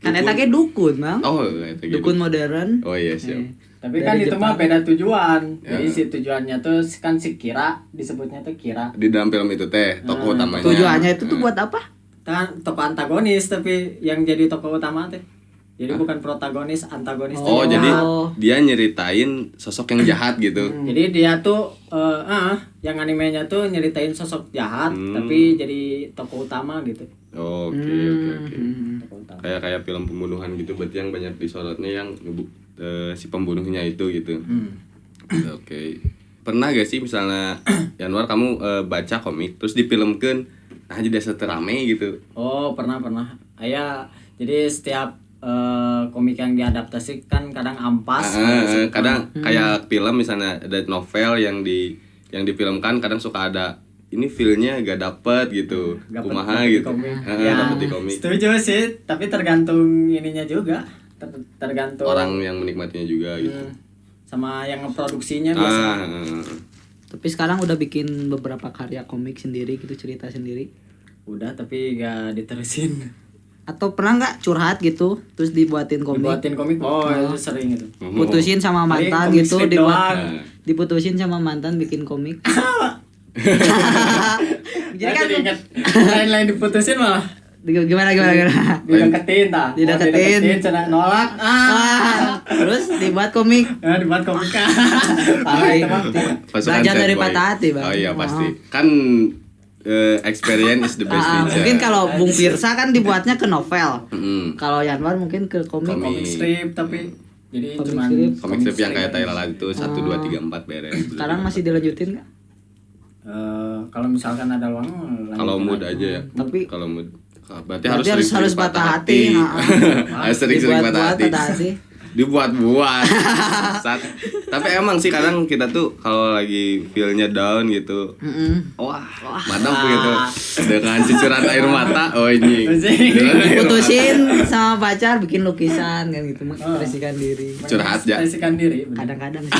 [SPEAKER 3] Kan eta ge dukun, Bang.
[SPEAKER 1] Oh, itu gitu.
[SPEAKER 3] Dukun modern.
[SPEAKER 1] Oh iya, siap.
[SPEAKER 2] Tapi
[SPEAKER 3] Dari
[SPEAKER 2] kan itu mah
[SPEAKER 3] Jepang.
[SPEAKER 2] beda tujuan.
[SPEAKER 1] Ya.
[SPEAKER 2] Jadi si tujuannya tuh kan si Kira disebutnya tuh Kira.
[SPEAKER 1] Di dalam film itu teh tokoh utamanya.
[SPEAKER 3] Tujuannya itu tuh buat apa?
[SPEAKER 2] Kan tokoh antagonis tapi yang jadi tokoh utama teh. Jadi bukan protagonis, antagonis.
[SPEAKER 1] Oh,
[SPEAKER 2] teh.
[SPEAKER 1] jadi
[SPEAKER 3] Oh.
[SPEAKER 1] dia nyeritain sosok yang jahat gitu.
[SPEAKER 2] Jadi dia tuh yang animenya tuh nyeritain sosok jahat tapi jadi tokoh utama gitu.
[SPEAKER 1] Oke.
[SPEAKER 2] Tokoh utama.
[SPEAKER 1] Kayak film pembunuhan gitu, berarti yang banyak disorotnya yang si pembunuhnya itu gitu. Oke. Pernah gak sih misalnya Yanwar kamu baca komik terus difilmkeun nah jadi asa rame gitu.
[SPEAKER 2] Oh, pernah. Aya jadi setiap komik yang diadaptasi kan kadang ampas.
[SPEAKER 1] Kadang kayak film misalnya ada novel yang difilmkan kadang suka ada ini feel-nya gak dapet gitu.
[SPEAKER 2] Gak
[SPEAKER 1] Kumaha
[SPEAKER 2] dapet di
[SPEAKER 1] gitu.
[SPEAKER 2] komik.
[SPEAKER 1] Dapet di komik.
[SPEAKER 2] Setuju sih, tapi tergantung ininya juga. Tergantung
[SPEAKER 1] Orang yang menikmatinya juga gitu.
[SPEAKER 2] sama yang ngeproduksinya biasa.
[SPEAKER 3] Tapi sekarang udah bikin beberapa karya komik sendiri gitu, cerita sendiri.
[SPEAKER 2] Udah tapi gak diterusin.
[SPEAKER 3] Atau pernah nggak curhat gitu, terus dibuatin komik?
[SPEAKER 2] Dibuatin komik, itu sering itu.
[SPEAKER 3] Putusin sama
[SPEAKER 2] Paling
[SPEAKER 3] mantan
[SPEAKER 2] komik
[SPEAKER 3] gitu,
[SPEAKER 2] strip
[SPEAKER 3] dibuat
[SPEAKER 2] doang.
[SPEAKER 3] diputusin sama mantan bikin komik. Jadi kan
[SPEAKER 2] inget lain-lain diputusin malah
[SPEAKER 3] Gimana?
[SPEAKER 2] Dideketin tah.
[SPEAKER 3] Dideketin.
[SPEAKER 2] Cenah nolak.
[SPEAKER 3] Terus dibuat komik.
[SPEAKER 2] Ya dibuat komik.
[SPEAKER 1] Pasukan
[SPEAKER 3] Belajar
[SPEAKER 1] sad
[SPEAKER 3] dari
[SPEAKER 1] boy.
[SPEAKER 3] patah hati, Bang.
[SPEAKER 1] Oh iya pasti. Kan experience is the best teacher.
[SPEAKER 3] Mungkin kalau Bung Firsa kan dibuatnya ke novel.
[SPEAKER 1] Mm-mm.
[SPEAKER 3] Kalau Yanwar mungkin ke komik.
[SPEAKER 2] Komik strip tapi jadi
[SPEAKER 3] Komik
[SPEAKER 2] cuman
[SPEAKER 3] strip.
[SPEAKER 1] Komik strip yang kayak Thailand itu 1 2 3 4 beres.
[SPEAKER 3] Sekarang masih dilanjutin nggak?
[SPEAKER 2] Kalau misalkan ada uang
[SPEAKER 1] Kalau
[SPEAKER 2] lanjutin
[SPEAKER 1] mood
[SPEAKER 2] aja.
[SPEAKER 1] aja ya.
[SPEAKER 3] Tapi
[SPEAKER 1] Kalau mood berarti
[SPEAKER 3] Berarti
[SPEAKER 1] harus
[SPEAKER 3] harus
[SPEAKER 1] sering-sering
[SPEAKER 3] patah hati.
[SPEAKER 1] Harus sering-sering patah
[SPEAKER 3] Dibuat-buat
[SPEAKER 1] hati. Dibuat-buat. Tapi emang sih kadang kita tuh kalau lagi feel-nya down gitu. Wah, mantap gitu. Dengan cucuran air mata. Oh ini.
[SPEAKER 3] Putusin sama pacar bikin lukisan kan gitu, mengekspresikan diri.
[SPEAKER 1] Curhat ya.
[SPEAKER 2] Ekspresikan diri.
[SPEAKER 3] Kadang-kadang sih.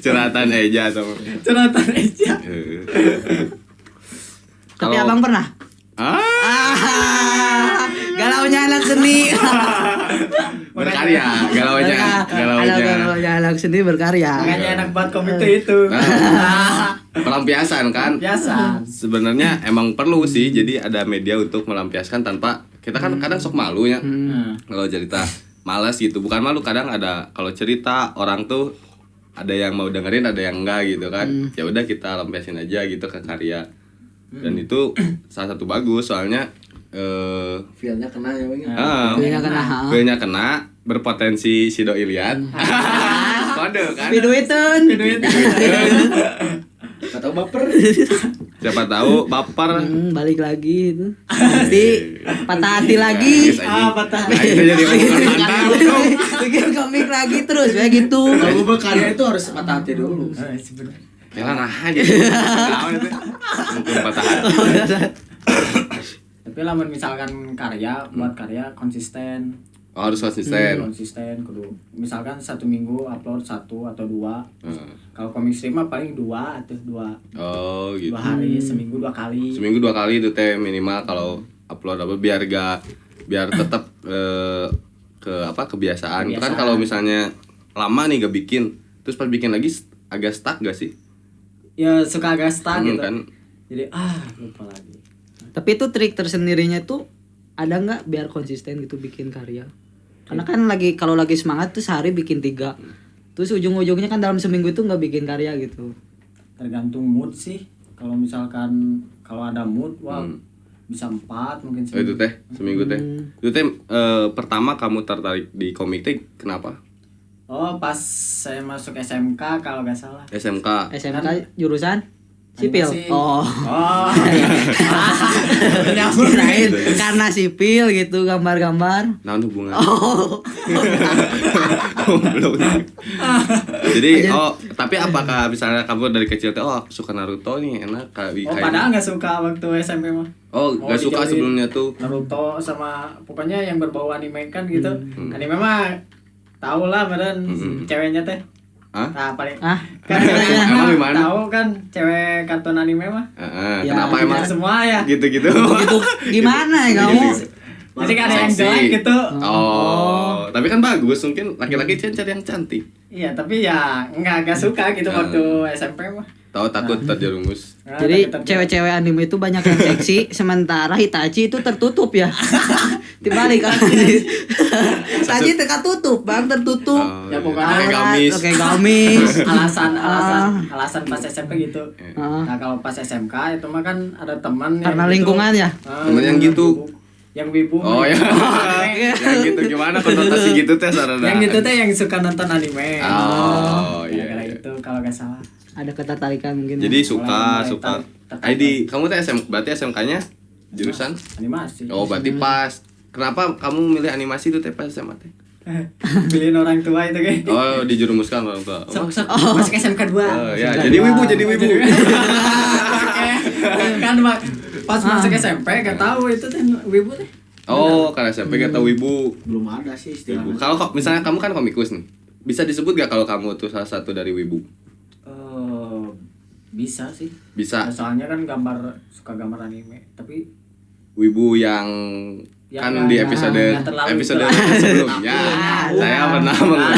[SPEAKER 1] Curhatan Eja atau
[SPEAKER 2] Curhatan aja.
[SPEAKER 3] Tapi
[SPEAKER 1] Kalau-
[SPEAKER 3] abang pernah? Galaunya anak seni.
[SPEAKER 1] berkarya, galaunya
[SPEAKER 3] anak seni berkarya.
[SPEAKER 2] Makanya enak banget komik itu.
[SPEAKER 1] Pelampiasan kan.
[SPEAKER 2] Biasa.
[SPEAKER 1] Sebenarnya emang perlu sih, jadi ada media untuk melampiaskan tanpa kita kan kadang sok malu ya. Kalau cerita malas gitu, bukan malu, kadang ada kalau cerita orang tuh ada yang mau dengerin, ada yang enggak gitu kan. Ya udah kita lampiasin aja gitu ke karya. Dan itu salah satu bagus soalnya
[SPEAKER 4] Feel-nya kena ya Bang.
[SPEAKER 3] Feel-nya kena.
[SPEAKER 1] feel-nya kena, berpotensi si doi lihat. Kode kan.
[SPEAKER 3] Piduitun.
[SPEAKER 4] Gak tau baper.
[SPEAKER 1] Siapa tahu baper.
[SPEAKER 3] Balik lagi itu. Nanti patah hati lagi.
[SPEAKER 2] Patah.
[SPEAKER 1] Nah, itu jadi omongan mantap.
[SPEAKER 3] Bikin komik lagi terus ya gitu.
[SPEAKER 4] Kalau berkarya itu harus patah hati dulu.
[SPEAKER 2] Sebenarnya.
[SPEAKER 1] Ya nah aja. Tahu itu. Mungkin patah hati.
[SPEAKER 2] Tapi lamun misalkan buat karya konsisten.
[SPEAKER 1] Oh, harus konsisten.
[SPEAKER 2] Konsisten kudu. Misalkan 1 minggu upload 1 atau 2. Kalau komik strip mah paling 2 atau 2.
[SPEAKER 1] Oh, gitu.
[SPEAKER 2] 2 hari, seminggu 2 kali.
[SPEAKER 1] Seminggu 2 kali itu teh minimal kalau upload apa biar tetap kebiasaan. Itu kan kalau misalnya lama nih gak bikin, terus pas bikin lagi agak stuck gak sih?
[SPEAKER 2] Ya suka agak stuck gitu.
[SPEAKER 1] Kan.
[SPEAKER 2] Jadi lupa lagi.
[SPEAKER 3] Tapi itu trik tersendirinya tuh ada nggak biar konsisten gitu bikin karya? Karena kan kalau lagi semangat tuh sehari bikin 3. Terus ujung-ujungnya kan dalam seminggu itu nggak bikin karya gitu.
[SPEAKER 2] Tergantung mood sih. Kalau misalkan ada mood, bisa 4 mungkin
[SPEAKER 1] Oh, itu teh seminggu teh. Itu teh pertama kamu tertarik di komik teh kenapa?
[SPEAKER 2] Oh, pas saya masuk SMK kalau nggak salah.
[SPEAKER 1] SMK.
[SPEAKER 3] SMK jurusan sipil.
[SPEAKER 2] Animasi.
[SPEAKER 3] Oh.
[SPEAKER 2] Kirain.
[SPEAKER 3] Karena sipil gitu gambar-gambar.
[SPEAKER 1] Nah, hubungan.
[SPEAKER 3] Oh.
[SPEAKER 1] Belum. Jadi tapi apakah misalnya kamu dari kecil teh suka Naruto nih enak kayak
[SPEAKER 2] Padahal nggak suka waktu SMP mah.
[SPEAKER 1] nggak suka
[SPEAKER 2] dijauhin.
[SPEAKER 1] sebelumnya tuh.
[SPEAKER 2] Naruto sama pokoknya yang berbau anime kan gitu. Anime mah tau lah badan ceweknya teh.
[SPEAKER 1] Hah?
[SPEAKER 2] Nah, paling
[SPEAKER 3] Ah,
[SPEAKER 2] kan
[SPEAKER 1] Emang gimana?
[SPEAKER 2] tahu kan cewek kartun anime mah.
[SPEAKER 3] Ya,
[SPEAKER 1] Kenapa emang
[SPEAKER 2] Semua ya.
[SPEAKER 1] gitu-gitu?
[SPEAKER 3] gitu gimana ya kamu?
[SPEAKER 2] Jadi kan ada yang
[SPEAKER 1] Seksi.
[SPEAKER 2] jelek gitu.
[SPEAKER 1] Tapi kan bagus, mungkin laki-laki cari yang cantik.
[SPEAKER 2] Iya, tapi ya nggak suka gitu waktu SMP mah.
[SPEAKER 1] Tahu takut terjerumus.
[SPEAKER 2] Nah,
[SPEAKER 3] Jadi
[SPEAKER 2] takut-
[SPEAKER 3] cewek-cewek anime itu banyak yang seksi, sementara Hitachi itu tertutup ya. Dibalik kan. Hitachi tertutup, Bang, tertutup.
[SPEAKER 2] Ya, pokoknya
[SPEAKER 1] pakai gamis.
[SPEAKER 3] Oke, gamis.
[SPEAKER 2] alasan pas SMP gitu. Nah, kalau pas SMK itu mah kan ada teman
[SPEAKER 3] Karena
[SPEAKER 2] yang
[SPEAKER 3] lingkungan ya.
[SPEAKER 1] Temen yang gitu.
[SPEAKER 2] Yang wibu.
[SPEAKER 1] Oh ya. Yang gitu gimana konotasi gitu teh sarana.
[SPEAKER 2] Yang gitu teh yang suka nonton anime.
[SPEAKER 1] Oh,
[SPEAKER 2] Gara-gara
[SPEAKER 1] iya.
[SPEAKER 2] itu kalau nggak salah.
[SPEAKER 3] Ada ketertarikan mungkin.
[SPEAKER 1] Jadi
[SPEAKER 3] ya.
[SPEAKER 1] suka.
[SPEAKER 2] tertarik.
[SPEAKER 1] ID kamu teh berarti SMK-nya jurusan?
[SPEAKER 2] Animasi.
[SPEAKER 1] Oh, berarti pas. Kenapa kamu milih animasi itu teh pas SMA teh?
[SPEAKER 2] Pilihin orang tua itu kan.
[SPEAKER 1] Oh, dijerumuskan orang tua.
[SPEAKER 2] Sok masuk SMK 2.
[SPEAKER 1] Oh, ya, jadi wibu.
[SPEAKER 2] Kan pas masuk SMP gak tahu itu teh wibu teh.
[SPEAKER 1] Oh, karena SMP gak tahu wibu.
[SPEAKER 4] Belum ada sih
[SPEAKER 1] Wibu.
[SPEAKER 4] istilahnya.
[SPEAKER 1] Kalau misalnya kamu kan komikus nih. Bisa disebut gak kalau kamu tuh salah satu dari wibu?
[SPEAKER 2] Bisa sih.
[SPEAKER 1] Bisa.
[SPEAKER 2] Soalnya kan suka gambar anime, tapi
[SPEAKER 1] Wibu yang
[SPEAKER 2] Ya,
[SPEAKER 1] kan
[SPEAKER 2] nggak-
[SPEAKER 1] di
[SPEAKER 2] nggak-
[SPEAKER 1] episode
[SPEAKER 2] nggak terlalu
[SPEAKER 1] episode
[SPEAKER 2] itulah.
[SPEAKER 1] sebelumnya saya pernah mengenal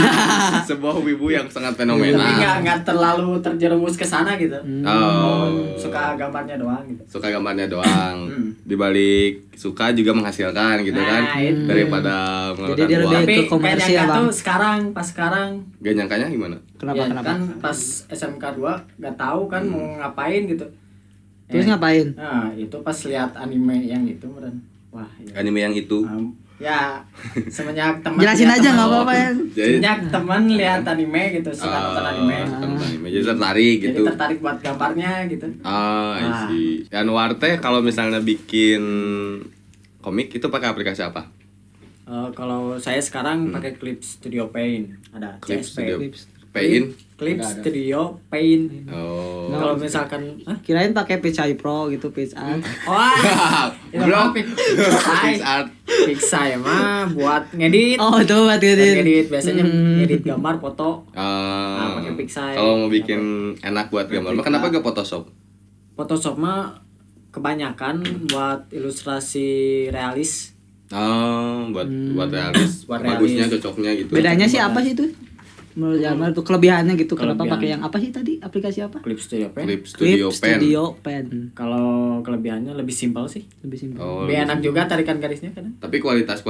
[SPEAKER 1] sebuah wibu yang sangat
[SPEAKER 2] Tapi
[SPEAKER 1] fenomenal.
[SPEAKER 2] nggak terlalu terjerumus ke sana gitu.
[SPEAKER 1] Oh.
[SPEAKER 2] Suka gambarnya doang gitu.
[SPEAKER 1] Suka gambarnya doang. Di balik suka juga menghasilkan gitu kan.
[SPEAKER 2] Nah, itu.
[SPEAKER 1] Daripada
[SPEAKER 3] Jadi
[SPEAKER 1] mengeluarkan
[SPEAKER 3] dia
[SPEAKER 1] uang.
[SPEAKER 3] lebih
[SPEAKER 2] Tapi
[SPEAKER 3] ke komersial,
[SPEAKER 2] kayak
[SPEAKER 3] Bang.
[SPEAKER 2] tuh pas sekarang
[SPEAKER 1] Gak nyangkanya gimana?
[SPEAKER 3] Kenapa
[SPEAKER 2] ya,
[SPEAKER 3] kenapa?
[SPEAKER 2] kan pas SMK 2 nggak tahu kan mau ngapain gitu.
[SPEAKER 3] Terus ngapain?
[SPEAKER 2] Nah, itu pas lihat anime yang itu meren. Wah, ya.
[SPEAKER 1] Anime yang itu.
[SPEAKER 2] Ya, semenjak teman
[SPEAKER 3] Jelasin
[SPEAKER 2] lihat
[SPEAKER 3] aja
[SPEAKER 2] teman-
[SPEAKER 3] nggak apa-apa ya.
[SPEAKER 1] Jadi
[SPEAKER 2] Semenjak teman lihat anime gitu, suka nonton anime.
[SPEAKER 1] suka nonton anime. Jadi tertarik
[SPEAKER 2] Jadi
[SPEAKER 1] gitu.
[SPEAKER 2] tertarik buat gambarnya gitu.
[SPEAKER 1] I see. Januar teh kalau misalnya bikin komik itu pakai aplikasi apa?
[SPEAKER 2] Kalau saya sekarang pakai Clip Studio Paint, ada
[SPEAKER 1] Clip
[SPEAKER 2] CSP.
[SPEAKER 1] Studio
[SPEAKER 3] Clips.
[SPEAKER 1] Paint.
[SPEAKER 2] Clip Studio Paint.
[SPEAKER 1] Oh.
[SPEAKER 2] Kalau misalkan, hah?
[SPEAKER 3] Kirain pakai Pixar Pro gitu, Pixar.
[SPEAKER 2] Wah, itu
[SPEAKER 1] Belum.
[SPEAKER 2] mah Pixar.
[SPEAKER 1] Art.
[SPEAKER 2] Pixar ya buat ngedit.
[SPEAKER 3] Oh, itu buat
[SPEAKER 2] Buat
[SPEAKER 3] ngedit.
[SPEAKER 2] ngedit biasanya ngedit gambar, foto.
[SPEAKER 1] Ah,
[SPEAKER 2] pakai Pixar.
[SPEAKER 1] kalau mau bikin enak buat gambar, mah kenapa gak Photoshop?
[SPEAKER 2] Photoshop mah kebanyakan buat ilustrasi realis.
[SPEAKER 1] Oh, buat realis.
[SPEAKER 2] Buat
[SPEAKER 1] Bagusnya,
[SPEAKER 2] realis.
[SPEAKER 1] cocoknya gitu.
[SPEAKER 3] Bedanya sih apa sih itu? Menurut Jamal tuh kelebihannya gitu. Kenapa
[SPEAKER 2] Kelebihan.
[SPEAKER 3] pakai yang apa sih tadi? Aplikasi apa?
[SPEAKER 2] Clip Studio Paint.
[SPEAKER 1] Clip Studio
[SPEAKER 3] Clip
[SPEAKER 1] Pen.
[SPEAKER 3] Studio Pen.
[SPEAKER 2] Kalau kelebihannya lebih simpel sih.
[SPEAKER 3] Lebih simpel.
[SPEAKER 1] Oh,
[SPEAKER 2] Lebih enak juga tarikan garisnya kadang.
[SPEAKER 1] tapi kualitas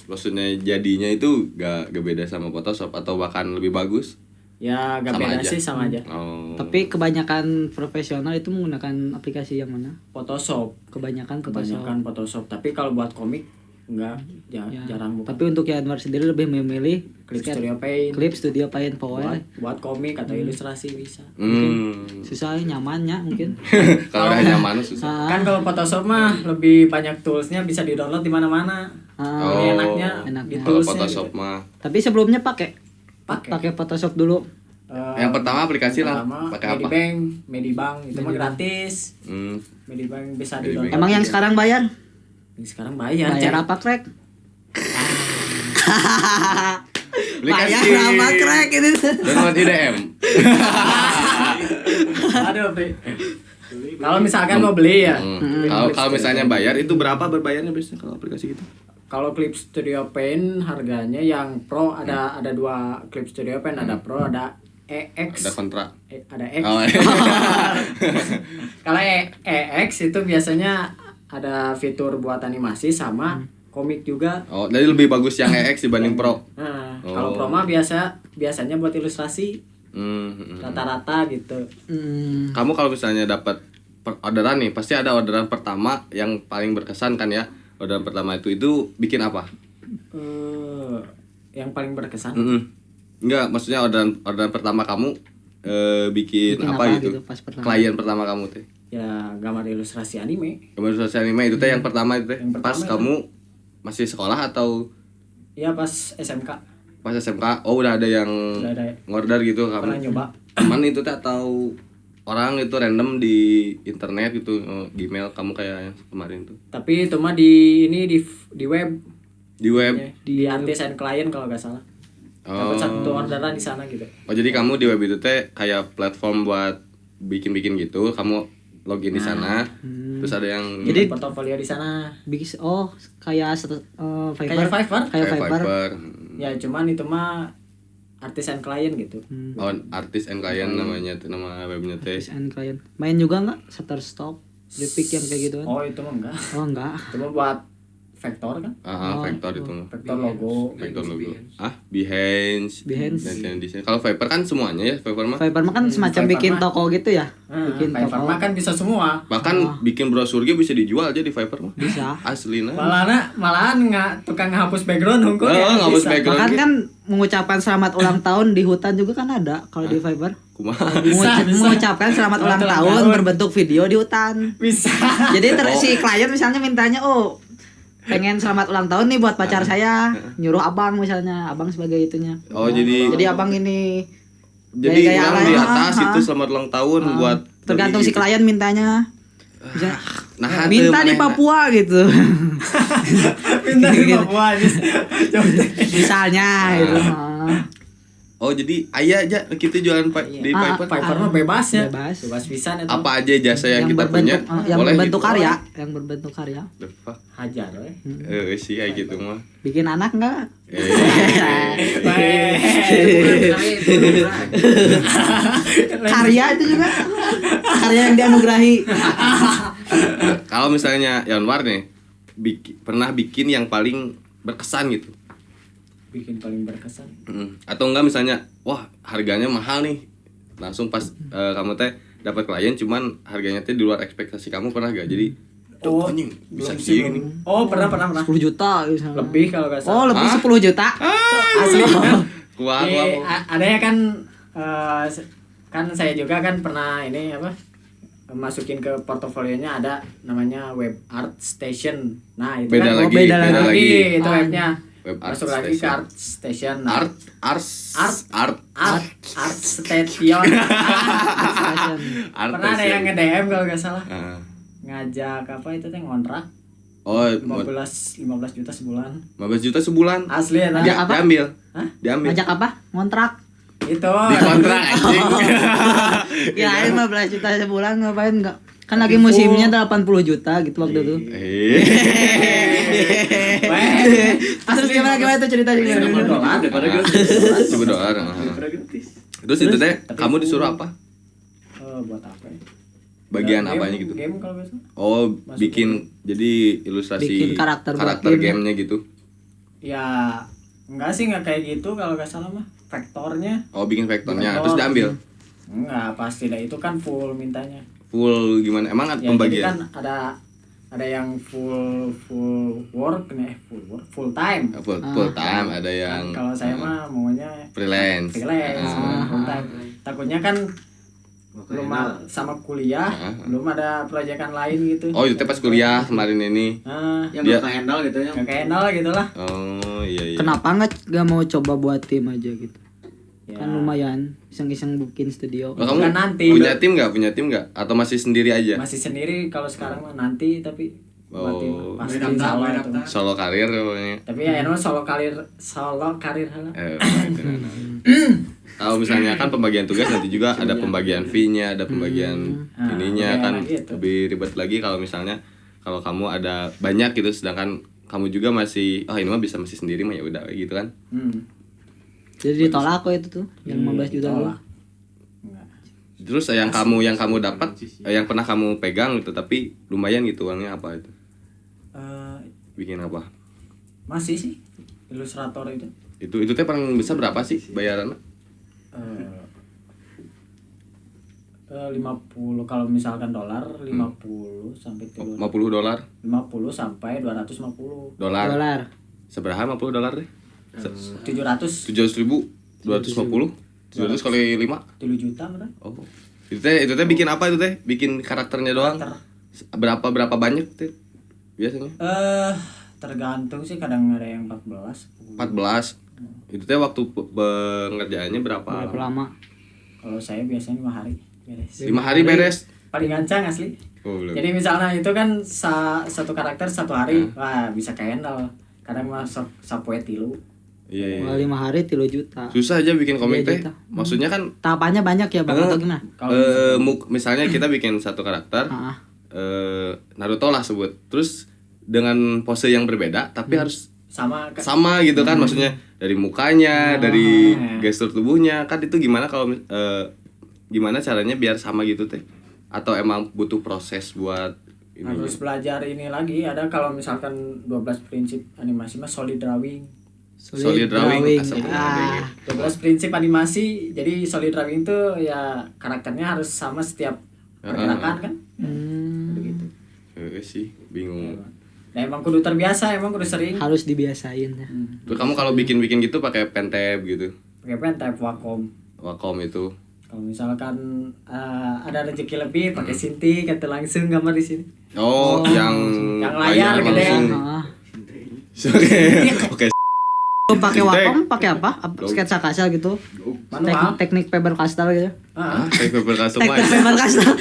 [SPEAKER 1] maksudnya jadinya itu gak beda sama Photoshop atau bahkan lebih bagus.
[SPEAKER 2] Ya gak
[SPEAKER 1] Sama
[SPEAKER 2] beda
[SPEAKER 1] aja.
[SPEAKER 2] sih, sama aja.
[SPEAKER 1] Oh.
[SPEAKER 3] Tapi kebanyakan profesional itu menggunakan aplikasi yang mana?
[SPEAKER 2] Photoshop.
[SPEAKER 3] Kebanyakan Photoshop.
[SPEAKER 2] Kebanyakan Photoshop. Tapi kalau buat komik enggak,
[SPEAKER 3] Ya.
[SPEAKER 2] jarang bukan.
[SPEAKER 3] Tapi untuk Yanwar sendiri lebih memilih
[SPEAKER 2] Clip
[SPEAKER 3] sketch-
[SPEAKER 2] Studio Paint.
[SPEAKER 3] Clip Studio Paint Power.
[SPEAKER 2] buat komik atau ilustrasi bisa.
[SPEAKER 3] Susah nyamannya mungkin.
[SPEAKER 1] Kalau udah nyaman susah.
[SPEAKER 2] Kan kalau Photoshop mah lebih banyak toolsnya, bisa di-download di mana-mana.
[SPEAKER 3] Ah,
[SPEAKER 2] Ini enaknya
[SPEAKER 3] enaknya.
[SPEAKER 2] di
[SPEAKER 1] Kalau
[SPEAKER 2] toolsnya
[SPEAKER 1] Photoshop
[SPEAKER 2] gitu.
[SPEAKER 1] mah
[SPEAKER 3] Tapi sebelumnya pakai
[SPEAKER 2] Pakai.
[SPEAKER 3] Photoshop dulu.
[SPEAKER 1] yang pertama aplikasi lah.
[SPEAKER 2] Pertama,
[SPEAKER 1] Pakai apa?
[SPEAKER 2] Medibank itu mah gratis. Medibank bisa
[SPEAKER 1] Medibank.
[SPEAKER 2] di-download.
[SPEAKER 3] Emang yang sekarang bayar?
[SPEAKER 2] Yang sekarang bayar.
[SPEAKER 3] Bayar
[SPEAKER 2] Cek.
[SPEAKER 3] apa, Crack?
[SPEAKER 1] Aplikasi.
[SPEAKER 3] Bayar apa, Crack ini?
[SPEAKER 1] Download IDM.
[SPEAKER 2] Aduh, Pri. Kalau misalkan mau beli ya.
[SPEAKER 1] Kalau misalnya bayar itu berapa berbayarnya biasanya kalau aplikasi gitu?
[SPEAKER 2] Kalau Clip Studio Paint harganya yang Pro ada dua Clip Studio Paint, ada Pro, ada EX.
[SPEAKER 1] Ada kontrak.
[SPEAKER 2] Ada X.
[SPEAKER 1] Oh,
[SPEAKER 2] Kalau EX itu biasanya ada fitur buat animasi sama komik juga.
[SPEAKER 1] oh, jadi lebih bagus yang EX dibanding Pro.
[SPEAKER 2] Nah,
[SPEAKER 1] Oh.
[SPEAKER 2] kalau Pro mah biasanya buat ilustrasi rata-rata gitu.
[SPEAKER 1] Kamu kalau misalnya dapat orderan nih, pasti ada orderan pertama yang paling berkesan kan ya. Orderan pertama itu bikin apa?
[SPEAKER 2] Yang paling berkesan.
[SPEAKER 1] Enggak, maksudnya orderan pertama kamu bikin apa gitu?
[SPEAKER 3] pas pertama?
[SPEAKER 1] Klien pertama kamu teh.
[SPEAKER 2] Ya gambar ilustrasi anime.
[SPEAKER 1] Gambar ilustrasi anime itu teh yang pertama itu teh.
[SPEAKER 2] Yang
[SPEAKER 1] Pas
[SPEAKER 2] pertama
[SPEAKER 1] kamu masih sekolah atau
[SPEAKER 2] Ya pas SMK
[SPEAKER 1] pas SMK? Oh, udah ada yang
[SPEAKER 2] udah ada
[SPEAKER 1] ngorder gitu
[SPEAKER 2] pernah
[SPEAKER 1] kamu.
[SPEAKER 2] nyoba.
[SPEAKER 1] Teman itu teh atau orang itu random di internet gitu, Gmail kamu kayak yang kemarin tuh.
[SPEAKER 2] Tapi itu mah di web.
[SPEAKER 1] Di web.
[SPEAKER 2] Ya, di artis and client kalau nggak salah. Dapat satu orderan di sana gitu.
[SPEAKER 1] Oh, jadi kamu di web itu teh kayak platform buat bikin-bikin gitu, kamu login di sana. Terus ada yang
[SPEAKER 3] Jadi-
[SPEAKER 2] Portofolio di sana.
[SPEAKER 3] Kayak
[SPEAKER 2] Kayak Fiverr.
[SPEAKER 3] Kayak Fiverr.
[SPEAKER 1] Fiverr.
[SPEAKER 2] Ya cuman itu mah artis and client gitu.
[SPEAKER 1] Oh, artis and client namanya tuh, nama webnya teh.
[SPEAKER 3] Artist and client. Main juga nggak? Shutterstock, Flippic yang kayak gitu kan?
[SPEAKER 2] Oh itu mah enggak.
[SPEAKER 3] Oh enggak.
[SPEAKER 2] Itu mah buat vektor kan.
[SPEAKER 1] Vektor itu mah.
[SPEAKER 2] Vektor logo.
[SPEAKER 1] Vektor logo. Behance.
[SPEAKER 3] Behance.
[SPEAKER 1] Dan desain. Kalau Fiverr kan semuanya ya, Fiverr mah.
[SPEAKER 3] Fiverr mah kan semacam
[SPEAKER 2] Fiverr
[SPEAKER 3] bikin
[SPEAKER 2] mah.
[SPEAKER 3] toko gitu ya? Bikin
[SPEAKER 2] Fiverr
[SPEAKER 3] toko.
[SPEAKER 2] mah kan bisa semua.
[SPEAKER 1] Bahkan bikin brosur juga bisa dijual aja di Fiverr mah.
[SPEAKER 3] Bisa.
[SPEAKER 1] Aslina.
[SPEAKER 2] Malahan nggak tukang ngapus background hukum
[SPEAKER 1] Oh, ngapus
[SPEAKER 2] bisa.
[SPEAKER 1] background.
[SPEAKER 3] Bahkan kan mengucapkan selamat ulang tahun di hutan juga kan ada kalau di Fiverr.
[SPEAKER 1] Kumaha?
[SPEAKER 2] Bisa.
[SPEAKER 3] Mengucapkan selamat ulang
[SPEAKER 2] Selamat
[SPEAKER 3] tahun
[SPEAKER 2] tahun.
[SPEAKER 3] berbentuk video di hutan.
[SPEAKER 2] Bisa.
[SPEAKER 3] Jadi si klien misalnya mintanya, oh pengen selamat ulang tahun nih buat pacar saya, nyuruh abang misalnya, abang sebagai itunya.
[SPEAKER 1] Oh, jadi
[SPEAKER 3] Abang ini
[SPEAKER 1] jadi
[SPEAKER 3] gaya-gaya
[SPEAKER 1] orang di
[SPEAKER 3] lain,
[SPEAKER 1] atas
[SPEAKER 3] ah,
[SPEAKER 1] itu selamat ulang tahun buat
[SPEAKER 3] tergantung si
[SPEAKER 1] bagi gitu.
[SPEAKER 3] klien mintanya. Misalnya,
[SPEAKER 1] Nah,
[SPEAKER 3] minta di
[SPEAKER 1] manehna.
[SPEAKER 3] Papua gitu.
[SPEAKER 2] Pindah di Papua aja.
[SPEAKER 3] Misalnya gitu.
[SPEAKER 1] Oh jadi ayah aja kita jualan di Fiverr.
[SPEAKER 2] Fiverr mah bebas ya.
[SPEAKER 3] Bebas.
[SPEAKER 2] Bebas pisan itu.
[SPEAKER 1] Apa aja jasa yang kita punya
[SPEAKER 3] yang
[SPEAKER 1] boleh
[SPEAKER 3] berbentuk
[SPEAKER 1] gitu.
[SPEAKER 3] karya, yang berbentuk karya.
[SPEAKER 1] The fuck?
[SPEAKER 2] Hajar we.
[SPEAKER 1] Sih kayak gitu mah.
[SPEAKER 3] Bikin anak enggak? Karya itu juga. Karya yang dianugerahi.
[SPEAKER 1] Kalau misalnya Yanwar nih pernah bikin yang paling berkesan gitu.
[SPEAKER 2] Bikin paling berkesan.
[SPEAKER 1] Atau enggak misalnya wah harganya mahal nih. Langsung pas kamu teh dapat klien cuman harganya teh di luar ekspektasi kamu, pernah gak? Jadi anjing bisa segini.
[SPEAKER 2] Pernah
[SPEAKER 3] 10 juta gitu.
[SPEAKER 2] lebih kalau nggak salah.
[SPEAKER 3] Oh, lebih 10 juta.
[SPEAKER 2] Asli.
[SPEAKER 1] Wah.
[SPEAKER 2] Adanya kan kan saya juga kan pernah ini apa masukin ke portofolionya ada namanya Web Art Station. Nah, itu
[SPEAKER 1] Beda
[SPEAKER 2] kan
[SPEAKER 1] lagi,
[SPEAKER 2] beda
[SPEAKER 1] beda
[SPEAKER 2] lagi
[SPEAKER 1] lagi.
[SPEAKER 2] itu webnya.
[SPEAKER 1] Web Art
[SPEAKER 2] Masuk lagi ke
[SPEAKER 1] Station.
[SPEAKER 2] Art Station. Nah,
[SPEAKER 1] Art
[SPEAKER 2] Station.
[SPEAKER 1] Art
[SPEAKER 2] Pernah ada yang nge-DM kalau nggak salah.
[SPEAKER 1] Ah.
[SPEAKER 2] Ngajak apa itu teh ngontrak
[SPEAKER 1] Oh,
[SPEAKER 2] 15 juta sebulan.
[SPEAKER 1] 15 juta sebulan.
[SPEAKER 2] Asli ya.
[SPEAKER 3] Ngajak apa?
[SPEAKER 1] Diambil.
[SPEAKER 2] Hah?
[SPEAKER 1] Diambil.
[SPEAKER 3] Ngajak apa? Ngontrak.
[SPEAKER 2] Itu.
[SPEAKER 1] Di kontrak anjing.
[SPEAKER 3] Kirain 15 juta sebulan ngapain enggak? Kan lagi musimnya 80 juta gitu waktu itu. Terus gimana itu ceritanya?
[SPEAKER 2] $10 daripada
[SPEAKER 1] $10. Terus itu teh kamu disuruh apa?
[SPEAKER 2] buat apa ya?
[SPEAKER 1] Bagian
[SPEAKER 2] Game-
[SPEAKER 1] apanya gitu?
[SPEAKER 2] Game kalau biasa.
[SPEAKER 1] Oh, bikin jadi ilustrasi
[SPEAKER 3] Bikin karakter buat game.
[SPEAKER 1] gamenya gitu.
[SPEAKER 2] Ya enggak sih, enggak kayak gitu kalau nggak salah mah. Vektornya
[SPEAKER 1] Oh, bikin vektornya
[SPEAKER 2] Vektor.
[SPEAKER 1] terus diambil.
[SPEAKER 2] enggak pasti dah, itu kan full mintanya.
[SPEAKER 1] Full gimana? Emang ada
[SPEAKER 2] Ya, jadi
[SPEAKER 1] pembagian?
[SPEAKER 2] kan ada yang full work nih, full time.
[SPEAKER 1] Full time, ada yang
[SPEAKER 2] Kalau saya mah maunya
[SPEAKER 1] freelance.
[SPEAKER 2] full time. Takutnya kan belum sama kuliah, belum ada proyekan lain gitu.
[SPEAKER 1] Oh, itu teh pas kuliah kemarin ini.
[SPEAKER 2] Yang
[SPEAKER 1] Dia-
[SPEAKER 2] nggak handle gitu ya. Nggak handle gitu lah.
[SPEAKER 1] Oh, iya.
[SPEAKER 3] Kenapa nggak mau coba buat tim aja gitu?
[SPEAKER 2] Ya.
[SPEAKER 3] Kan lumayan iseng-iseng bikin studio.
[SPEAKER 1] Oh, kamu
[SPEAKER 2] Bukan nanti.
[SPEAKER 1] punya tim nggak? Atau masih sendiri aja?
[SPEAKER 2] Masih sendiri kalau sekarang mah, nanti tapi buat tim
[SPEAKER 1] Oh.
[SPEAKER 2] pasti insya Allah itu.
[SPEAKER 1] Solo karir pokoknya.
[SPEAKER 2] Tapi ya emang solo karir halah.
[SPEAKER 1] Kalau misalnya kan pembagian tugas nanti juga ada pembagian fee-nya, ada pembagian ininya
[SPEAKER 2] iya,
[SPEAKER 1] kan
[SPEAKER 2] gitu.
[SPEAKER 1] lebih ribet lagi kalau misalnya kalau kamu ada banyak gitu sedangkan kamu juga masih ini mah bisa masih sendiri mah ya udah kayak gitu kan.
[SPEAKER 3] Jadi ditolak kok itu tuh yang 15 juta dulu.
[SPEAKER 2] Tolak. Enggak.
[SPEAKER 1] Terus yang kamu dapat yang pernah kamu pegang gitu tapi lumayan gitu uangnya apa itu? Bikin apa?
[SPEAKER 2] Masih sih ilustrator itu.
[SPEAKER 1] Itu teh paling besar berapa sih bayarannya?
[SPEAKER 2] 50 kalau misalkan dolar 50 sampai
[SPEAKER 1] $50.
[SPEAKER 2] 50 sampai 250.
[SPEAKER 1] Dolar. Seberapa $50 deh?
[SPEAKER 2] 700
[SPEAKER 1] 700.000, 250, 700 kali 5.
[SPEAKER 2] 3 juta bener.
[SPEAKER 1] Oh. Itu teh bikin apa itu teh? Bikin karakternya doang. Berapa banyak teh? Biasanya?
[SPEAKER 2] Tergantung sih, kadang ada yang 14.
[SPEAKER 1] 14. Itu teh waktu pengerjaannya berapa
[SPEAKER 3] lama?
[SPEAKER 2] Kalau saya biasanya 5 hari beres.
[SPEAKER 1] 5 hari beres.
[SPEAKER 2] Paling gancang asli.
[SPEAKER 1] Oh, belum.
[SPEAKER 2] Jadi misalnya itu kan satu karakter 1 hari, wah bisa ke handle. Kadang masuk sapoe tilu.
[SPEAKER 1] Iya.
[SPEAKER 3] Kalau 5 hari 3 juta.
[SPEAKER 1] Susah aja bikin komik
[SPEAKER 3] 3
[SPEAKER 1] teh.
[SPEAKER 3] juta.
[SPEAKER 1] Maksudnya kan
[SPEAKER 3] Tahapannya banyak ya Bang atau gimana?
[SPEAKER 1] misalnya kita bikin satu karakter
[SPEAKER 3] Heeh.
[SPEAKER 1] Naruto lah sebut. Terus dengan pose yang berbeda tapi harus
[SPEAKER 2] sama
[SPEAKER 1] gitu kan, maksudnya dari mukanya, dari gestur tubuhnya kan itu gimana kalau gimana caranya biar sama gitu teh? Atau emang butuh proses buat ini?
[SPEAKER 2] harus belajar ini lagi. Ada kalau misalkan 12 prinsip animasi mah solid drawing.
[SPEAKER 1] Solid drawing. Asal
[SPEAKER 3] Ah.
[SPEAKER 2] 12 prinsip animasi. Jadi solid drawing tuh ya karakternya harus sama setiap pergerakan kan. Begitu.
[SPEAKER 1] Sih bingung.
[SPEAKER 2] Nah emang kudu terbiasa, emang kudu sering.
[SPEAKER 3] Harus dibiasain ya.
[SPEAKER 1] Terus kamu kalau bikin gitu pakai pen tab gitu.
[SPEAKER 2] Pakai pen type Wacom
[SPEAKER 1] itu.
[SPEAKER 2] Kalau misalkan ada rezeki lebih pakai Cintiq kata langsung gambar di sini.
[SPEAKER 1] Oh, yang
[SPEAKER 2] layar gede.
[SPEAKER 1] Oke.
[SPEAKER 3] Pakai Wacom, pakai apa? Sketsa kasar gitu.
[SPEAKER 2] Manual.
[SPEAKER 3] Teknik Faber Castell gitu.
[SPEAKER 1] Kayak paper custom
[SPEAKER 3] Teknik Faber Castell.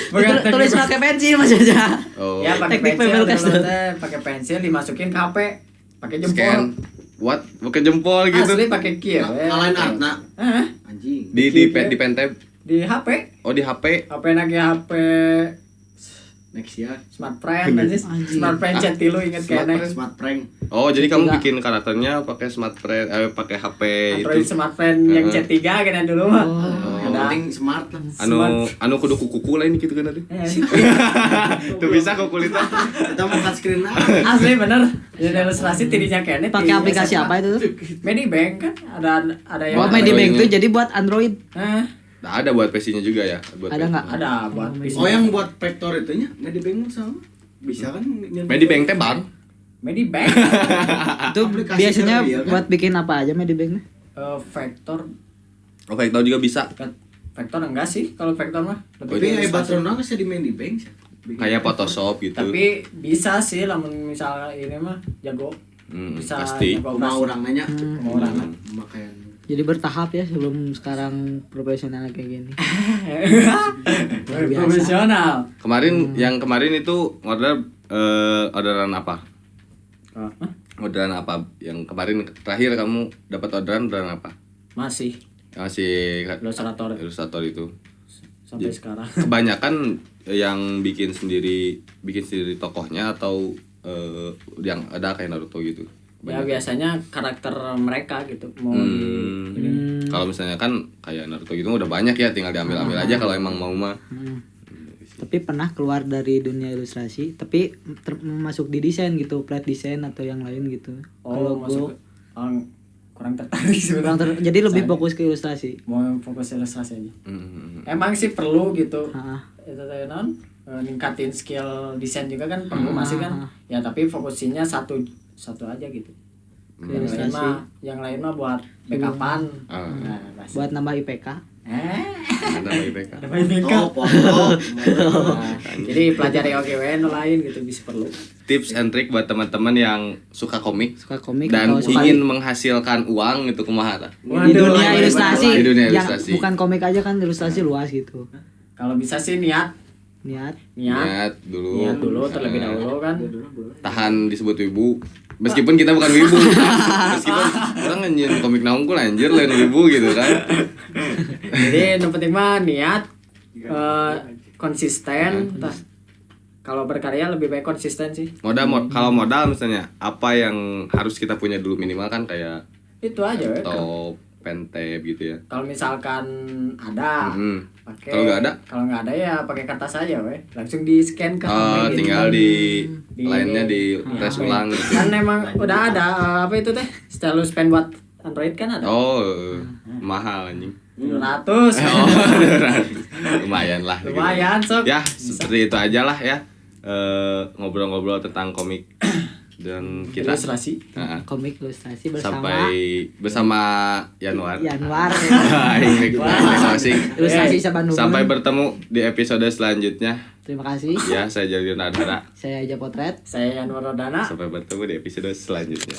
[SPEAKER 3] Tulis pakai pensil maksudnya.
[SPEAKER 1] Oh.
[SPEAKER 2] Ya pakai
[SPEAKER 3] Teknik
[SPEAKER 2] pensil,
[SPEAKER 3] Faber Castell.
[SPEAKER 2] pakai pensil dimasukin ke HP, pakai
[SPEAKER 1] Scan.
[SPEAKER 2] jempol.
[SPEAKER 1] What? Pakai jempol gitu.
[SPEAKER 2] Asli pakai Q.
[SPEAKER 5] Ngalahin artna.
[SPEAKER 2] Hah?
[SPEAKER 5] Anjing.
[SPEAKER 1] Di pentab.
[SPEAKER 2] Di HP.
[SPEAKER 1] Oh, di HP.
[SPEAKER 2] HP lagi HP
[SPEAKER 5] Next ya.
[SPEAKER 2] Smart Friend anjing. Smart Friend chat tilu inget kayaknya.
[SPEAKER 5] Smart prank.
[SPEAKER 1] Oh, jadi kamu bikin karakternya pakai pakai HP
[SPEAKER 2] Android
[SPEAKER 1] itu.
[SPEAKER 2] Smart Friend yang chat 3 kan dulu mah.
[SPEAKER 5] Yang penting smart lah.
[SPEAKER 1] Anu kudu kuku lain gitu kan tadi. Tuh bisa kuku itu.
[SPEAKER 5] Kita mau touchscreen lah.
[SPEAKER 2] Asli bener. Jadi ilustrasi tidinya kayaknya.
[SPEAKER 3] Pakai aplikasi apa itu tuh?
[SPEAKER 2] Medibank kan ada yang.
[SPEAKER 3] Oh, Medibank tuh jadi buat Android.
[SPEAKER 1] Nah, ada buat PC-nya juga ya. Buat
[SPEAKER 3] Ada nggak?
[SPEAKER 2] Ada buat PC.
[SPEAKER 5] Oh, yang buat vektor itunya Medibank sama. Bisa kan?
[SPEAKER 1] Medibank teh bang.
[SPEAKER 2] Medibank.
[SPEAKER 3] Itu
[SPEAKER 5] Aplikasi
[SPEAKER 3] biasanya
[SPEAKER 5] kali ya, kan?
[SPEAKER 3] buat bikin apa aja Medibank?
[SPEAKER 2] Vektor
[SPEAKER 1] Oh, vektor juga bisa.
[SPEAKER 2] Vektor enggak sih kalau vektor mah.
[SPEAKER 5] Tapi hebat Ronald bisa di Medibank sih.
[SPEAKER 1] Kayak Photoshop gitu.
[SPEAKER 2] Tapi bisa sih lamun misalnya ini mah jago. Bisa
[SPEAKER 1] pasti.
[SPEAKER 2] jago
[SPEAKER 5] Mau
[SPEAKER 2] operasi.
[SPEAKER 5] orang nanya.
[SPEAKER 2] Mau orang.
[SPEAKER 5] Makanya.
[SPEAKER 3] Jadi bertahap ya sebelum sekarang profesional kayak gini. Biasa.
[SPEAKER 2] Profesional.
[SPEAKER 1] Kemarin yang kemarin itu orderan apa?
[SPEAKER 2] Hah?
[SPEAKER 1] Orderan apa? Yang kemarin terakhir kamu dapat orderan apa?
[SPEAKER 2] Masih
[SPEAKER 1] Masih
[SPEAKER 2] ilustrator
[SPEAKER 1] itu.
[SPEAKER 2] sampai sekarang.
[SPEAKER 1] Kebanyakan yang bikin sendiri tokohnya atau yang ada kayak Naruto gitu.
[SPEAKER 2] Ya biasanya karakter mereka gitu mau
[SPEAKER 1] Kalau misalnya kan kayak Naruto gitu udah banyak ya, tinggal diambil aja kalau emang mau mah.
[SPEAKER 3] Tapi pernah keluar dari dunia ilustrasi, tapi masuk di desain gitu, flat design atau yang lain gitu. Kalau
[SPEAKER 2] masuk
[SPEAKER 3] gua
[SPEAKER 2] kurang tertarik sebenarnya.
[SPEAKER 3] jadi lebih fokus ke ilustrasi.
[SPEAKER 2] Mau fokus ilustrasi aja. Emang sih perlu gitu. Itu teh non ningkatin skill desain juga kan perlu masih kan. Ya tapi fokusnya satu aja gitu. Yang lain mah buat backupan.
[SPEAKER 3] Buat nambah IPK.
[SPEAKER 1] Ada IPK.
[SPEAKER 2] Jadi pelajari OGW lain gitu bisa perlu.
[SPEAKER 1] Tips and trick buat teman-teman yang suka komik dan
[SPEAKER 3] atau suka
[SPEAKER 1] ingin menghasilkan uang itu kumaha tah?
[SPEAKER 3] di dunia ilustrasi.
[SPEAKER 1] Di dunia
[SPEAKER 3] Yang
[SPEAKER 1] ilustrasi.
[SPEAKER 3] bukan komik aja kan, ilustrasi luas gitu.
[SPEAKER 2] Kalau bisa sih niat
[SPEAKER 1] Niat dulu.
[SPEAKER 2] Terlebih dahulu kan.
[SPEAKER 1] Tahan disebut wibu. Meskipun kita bukan wibu. Meskipun orang nyanyiin komik naungkul anjir lain wibu gitu kan.
[SPEAKER 2] Jadi yang penting mah niat konsisten. Kalau berkarya lebih baik konsisten sih.
[SPEAKER 1] Kalau modal misalnya apa yang harus kita punya dulu minimal kan kayak
[SPEAKER 2] Itu aja we.
[SPEAKER 1] top, pentep gitu ya.
[SPEAKER 2] Kalau misalkan ada pakai.
[SPEAKER 1] Kalau nggak ada
[SPEAKER 2] ya pakai kertas aja we. Langsung di scan ke HP gitu.
[SPEAKER 1] tinggal di lainnya di tes ulang gitu.
[SPEAKER 2] Kan emang udah ada apa itu teh? Stylus pen buat Android kan ada.
[SPEAKER 1] Oh, mahal anjing.
[SPEAKER 2] 200.
[SPEAKER 1] Lumayan lah.
[SPEAKER 2] Lumayan sok.
[SPEAKER 1] Ya, seperti itu aja lah ya. Ngobrol-ngobrol tentang komik dan kita
[SPEAKER 2] Ilustrasi.
[SPEAKER 3] Komik ilustrasi
[SPEAKER 1] bersama Yanuar.
[SPEAKER 3] Ilustrasi Bandung.
[SPEAKER 1] Sampai bertemu di episode selanjutnya.
[SPEAKER 3] Terima kasih.
[SPEAKER 1] Ya, saya Jalil Nadara.
[SPEAKER 3] Saya Aja Potret.
[SPEAKER 2] Saya Yanwar Rodana.
[SPEAKER 1] Sampai bertemu di episode selanjutnya.